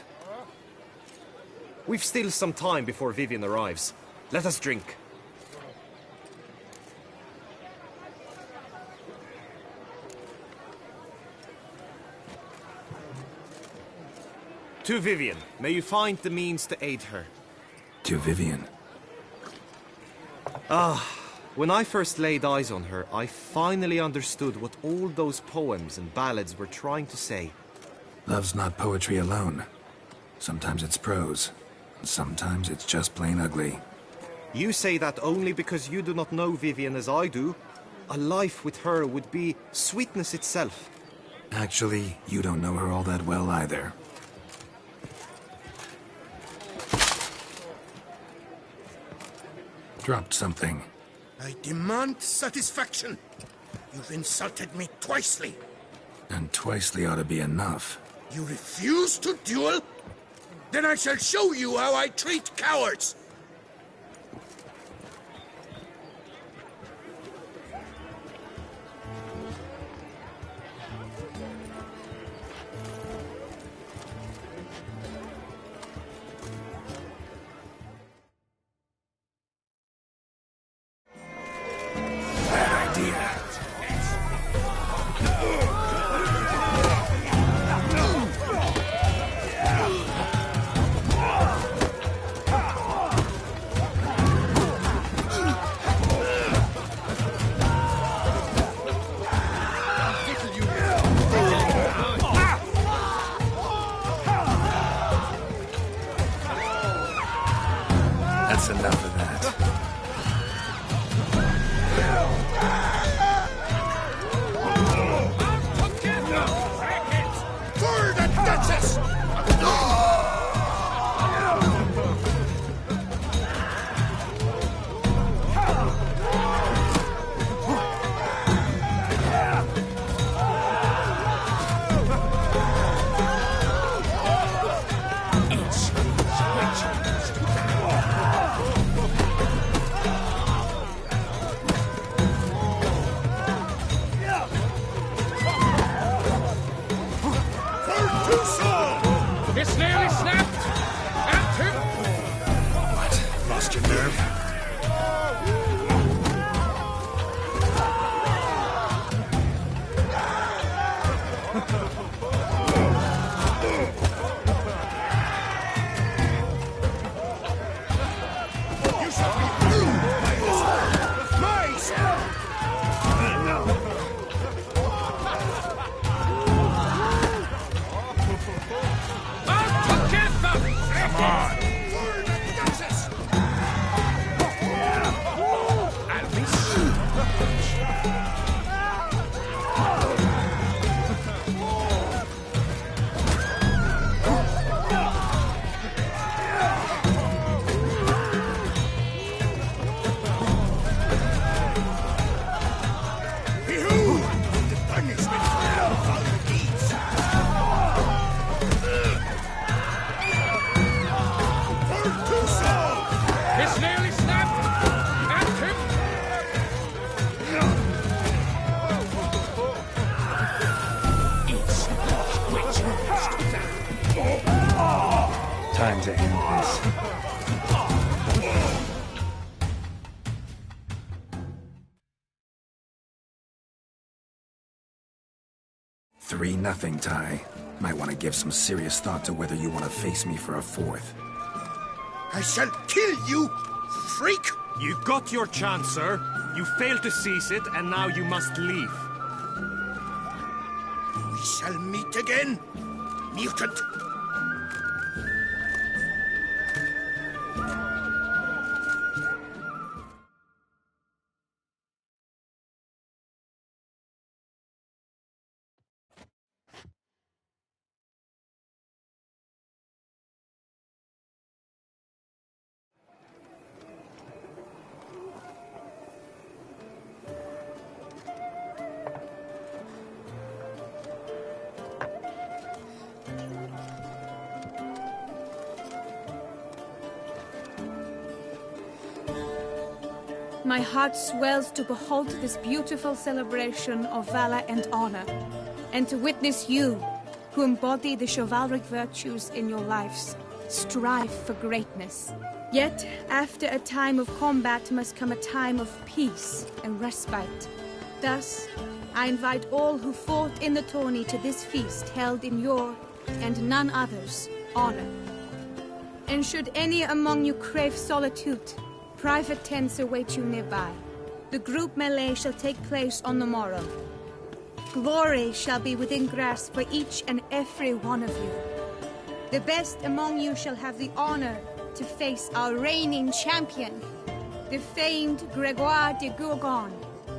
We've still some time before Vivian arrives. Let us drink. To Vivian, may you find the means to aid her. To Vivian. When I first laid eyes on her, I finally understood what all those poems and ballads were trying to say. Love's not poetry alone. Sometimes it's prose, and sometimes it's just plain ugly. You say that only because you do not know Vivian as I do. A life with her would be sweetness itself. Actually, you don't know her all that well either. Dropped something. I demand satisfaction. You've insulted me twicely. And twicely ought to be enough. You refuse to duel? Then I shall show you how I treat cowards! Bad idea. Time to end this. 3-0, Ty. Might want to give some serious thought to whether you want to face me for a 4th. I shall kill you, freak! You got your chance, sir. You failed to seize it, and now you must leave. We shall meet again, mutant. My heart swells to behold this beautiful celebration of valor and honor, and to witness you, who embody the chivalric virtues in your lives, strive for greatness. Yet, after a time of combat must come a time of peace and respite. Thus, I invite all who fought in the tourney to this feast held in your, and none other's, honor. And should any among you crave solitude, private tents await you nearby. The group melee shall take place on the morrow. Glory shall be within grasp for each and every one of you. The best among you shall have the honor to face our reigning champion, the famed Gregoire de Gourgon,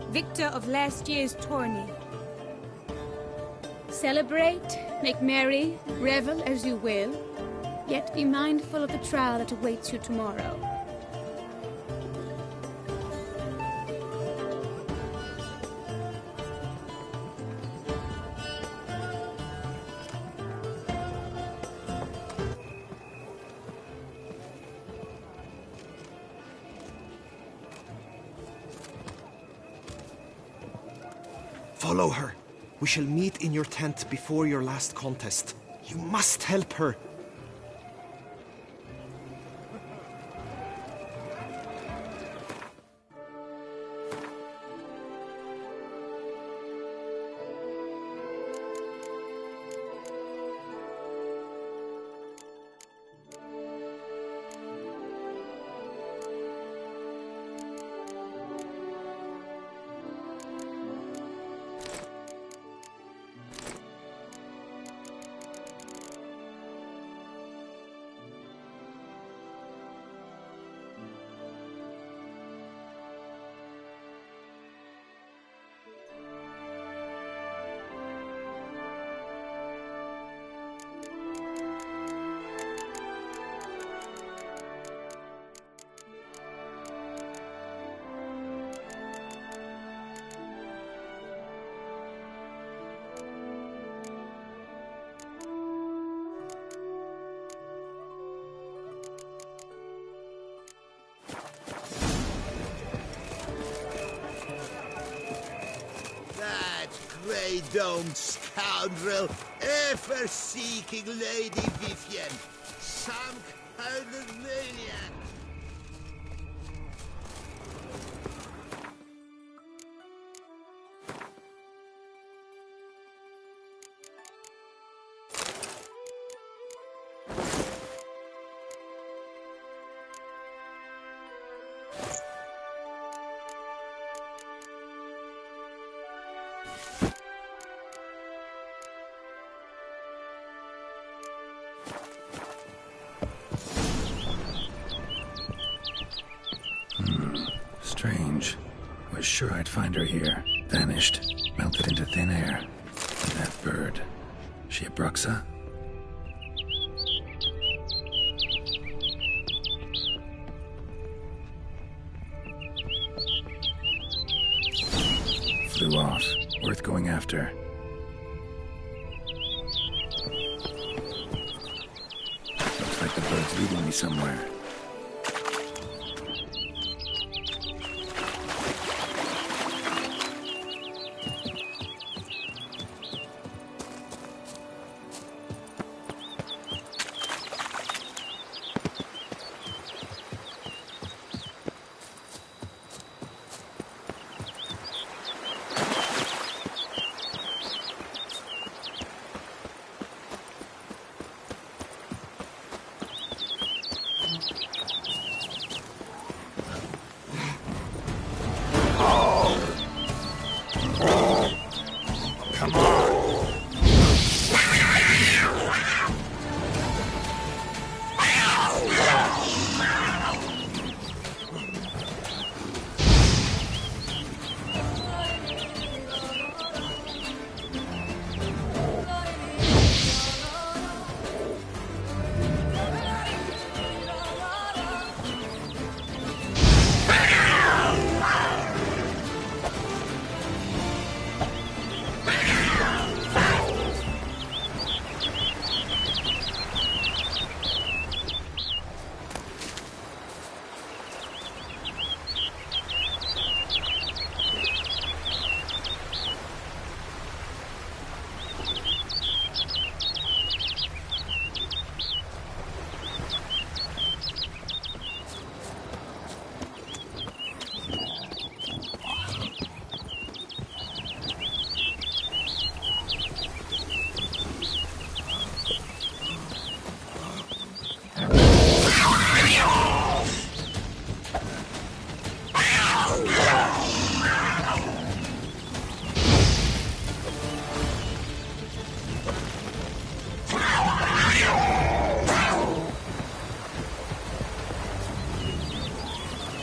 victor of last year's tourney. Celebrate, make merry, revel as you will, yet be mindful of the trial that awaits you tomorrow. Follow her. We shall meet in your tent before your last contest. You must help her. Grey-domed scoundrel, ever-seeking Lady Vivienne, some kind of maniac. Strange. Was sure I'd find her here. Vanished. Melted into thin air. And that bird. She a Bruxa? Flew off. Worth going after. Looks like the bird's leading me somewhere.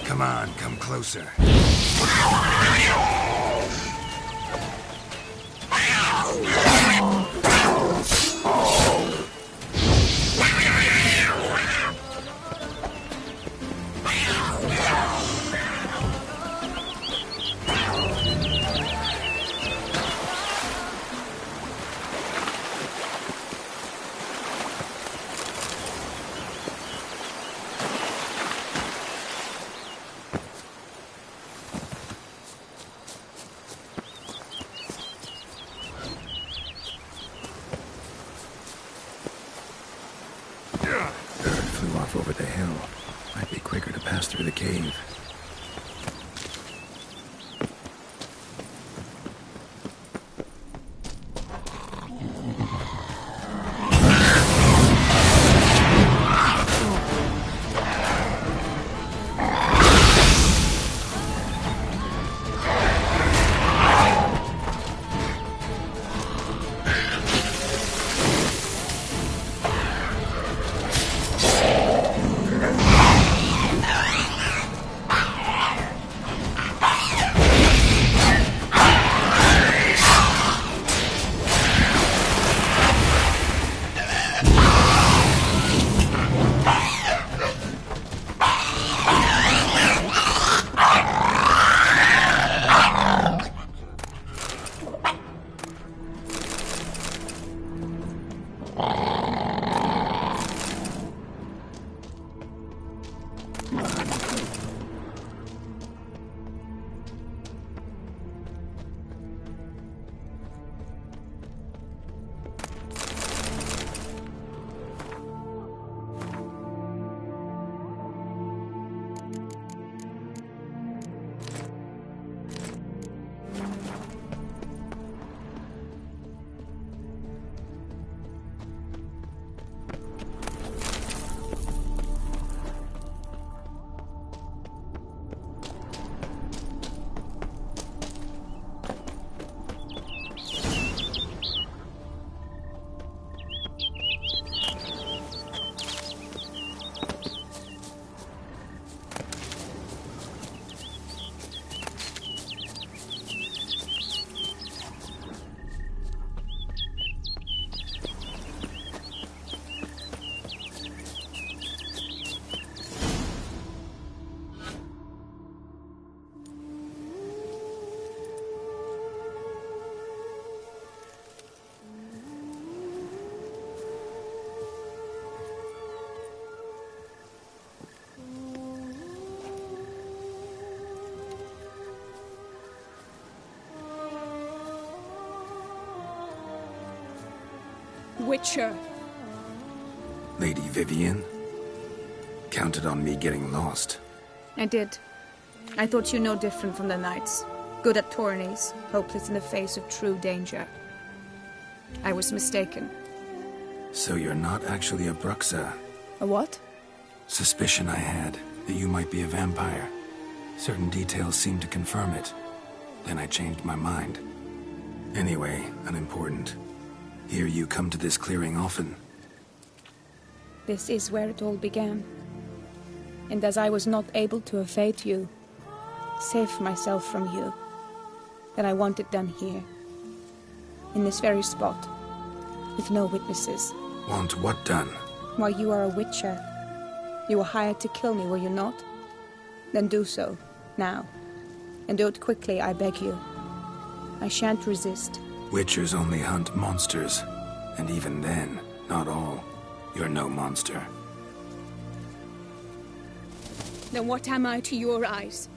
Come on, come closer. Flew off over the hill. Might be quicker to pass through the cave. Witcher. Lady Vivian? Counted on me getting lost. I did. I thought you no different from the knights. Good at tourneys, hopeless in the face of true danger. I was mistaken. So you're not actually a Bruxa? A what? Suspicion I had, that you might be a vampire. Certain details seemed to confirm it. Then I changed my mind. Anyway, unimportant. Hear you come to this clearing often. This is where it all began. And as I was not able to evade you, save myself from you, then I want it done here. In this very spot. With no witnesses. Want what done? Why, you are a witcher. You were hired to kill me, were you not? Then do so, now. And do it quickly, I beg you. I shan't resist. Witchers only hunt monsters. And even then, not all. You're no monster. Then what am I to your eyes?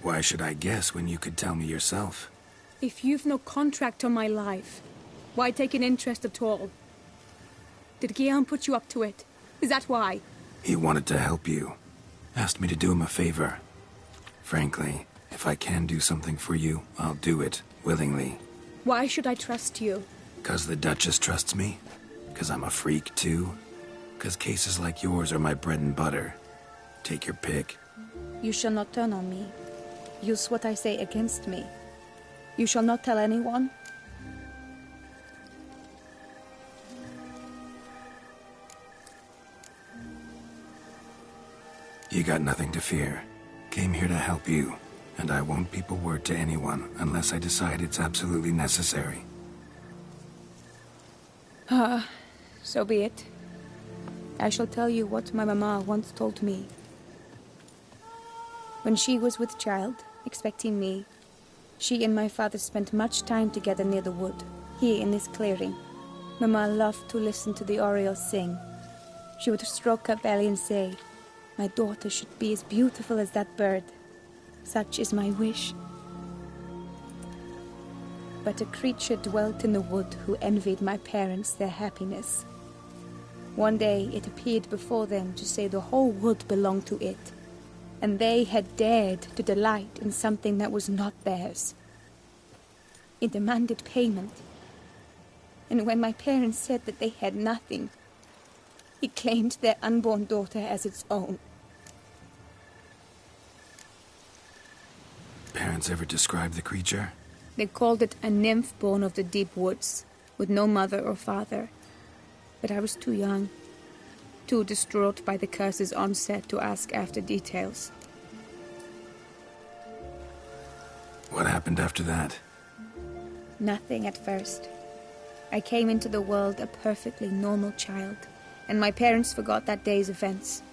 Why should I guess when you could tell me yourself? If you've no contract on my life, why take an interest at all? Did Guillaume put you up to it? Is that why? He wanted to help you. Asked me to do him a favor. Frankly, if I can do something for you, I'll do it, willingly. Why should I trust you? 'Cause the Duchess trusts me? 'Cause I'm a freak, too? 'Cause cases like yours are my bread and butter. Take your pick. You shall not turn on me. Use what I say against me. You shall not tell anyone? You got nothing to fear. Came here to help you, and I won't peep a word to anyone unless I decide it's absolutely necessary. So be it. I shall tell you what my mama once told me. When she was with child, expecting me, she and my father spent much time together near the wood, here in this clearing. Mama loved to listen to the orioles sing. She would stroke her belly and say, "My daughter should be as beautiful as that bird. Such is my wish." But a creature dwelt in the wood who envied my parents their happiness. One day it appeared before them to say the whole wood belonged to it, and they had dared to delight in something that was not theirs. It demanded payment, and when my parents said that they had nothing, it claimed their unborn daughter as its own. Parents ever describe the creature? They called it a nymph born of the deep woods, with no mother or father. But I was too young, too distraught by the curse's onset to ask after details. What happened after that? Nothing at first. I came into the world a perfectly normal child, and my parents forgot that day's events.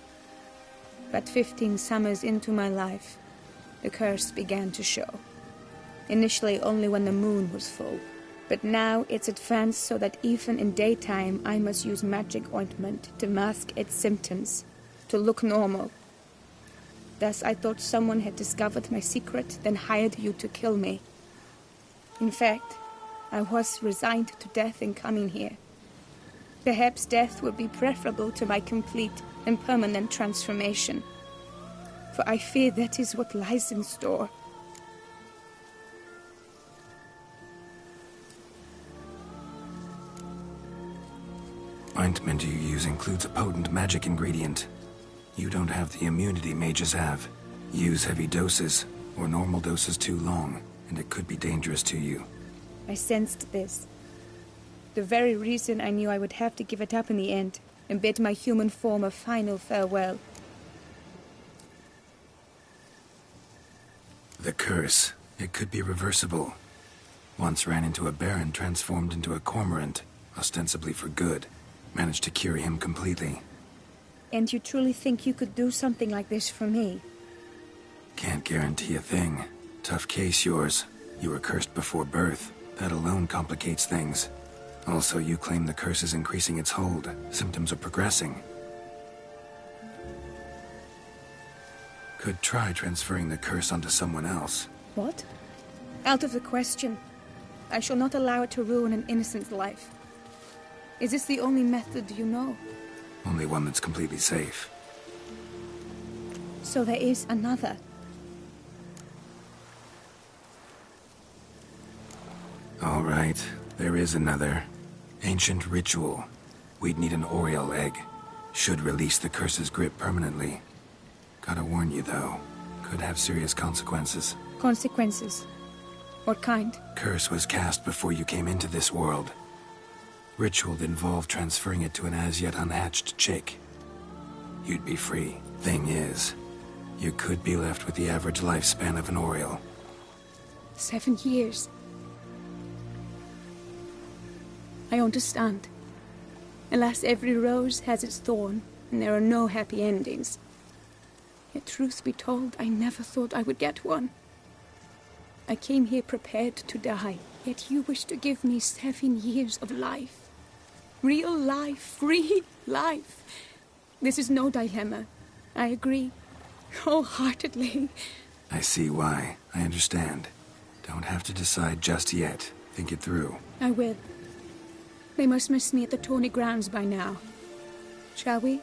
But 15 summers into my life, the curse began to show. Initially only when the moon was full. But now it's advanced so that even in daytime I must use magic ointment to mask its symptoms, to look normal. Thus I thought someone had discovered my secret, then hired you to kill me. In fact, I was resigned to death in coming here. Perhaps death would be preferable to my complete and permanent transformation. For I fear that is what lies in store. Ointment you use includes a potent magic ingredient. You don't have the immunity mages have. Use heavy doses, or normal doses too long, and it could be dangerous to you. I sensed this. The very reason I knew I would have to give it up in the end, and bid my human form a final farewell. The curse. It could be reversible. Once ran into a baron transformed into a cormorant, ostensibly for good. Managed to cure him completely. And you truly think you could do something like this for me? Can't guarantee a thing. Tough case, yours. You were cursed before birth. That alone complicates things. Also, you claim the curse is increasing its hold. Symptoms are progressing. Could try transferring the curse onto someone else. What? Out of the question. I shall not allow it to ruin an innocent's life. Is this the only method you know? Only one that's completely safe. So there is another. All right, there is another. Ancient ritual. We'd need an Oriole egg. Should release the curse's grip permanently. Gotta warn you, though. Could have serious consequences. Consequences? What kind? Curse was cast before you came into this world. Ritual involved transferring it to an as-yet unhatched chick. You'd be free. Thing is, you could be left with the average lifespan of an Oriole. 7 years. I understand. Alas, every rose has its thorn, and there are no happy endings. Yet, truth be told, I never thought I would get one. I came here prepared to die, yet you wish to give me 7 years of life. Real life, free life. This is no dilemma. I agree, wholeheartedly. I see why. I understand. Don't have to decide just yet. Think it through. I will. They must miss me at the Tawny grounds by now. Shall we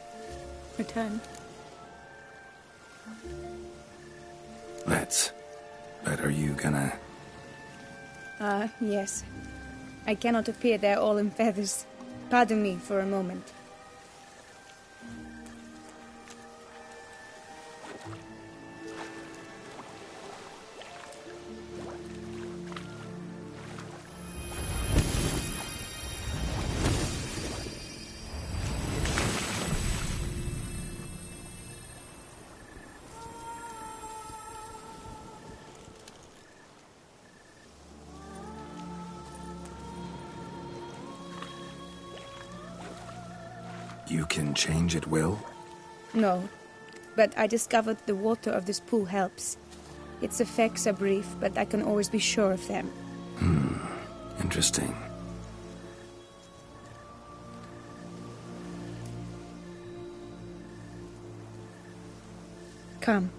return? Let's. But are you gonna... Yes. I cannot appear there all in feathers. Pardon me for a moment. You can change at will? No, but I discovered the water of this pool helps. Its effects are brief, but I can always be sure of them. Interesting. Come.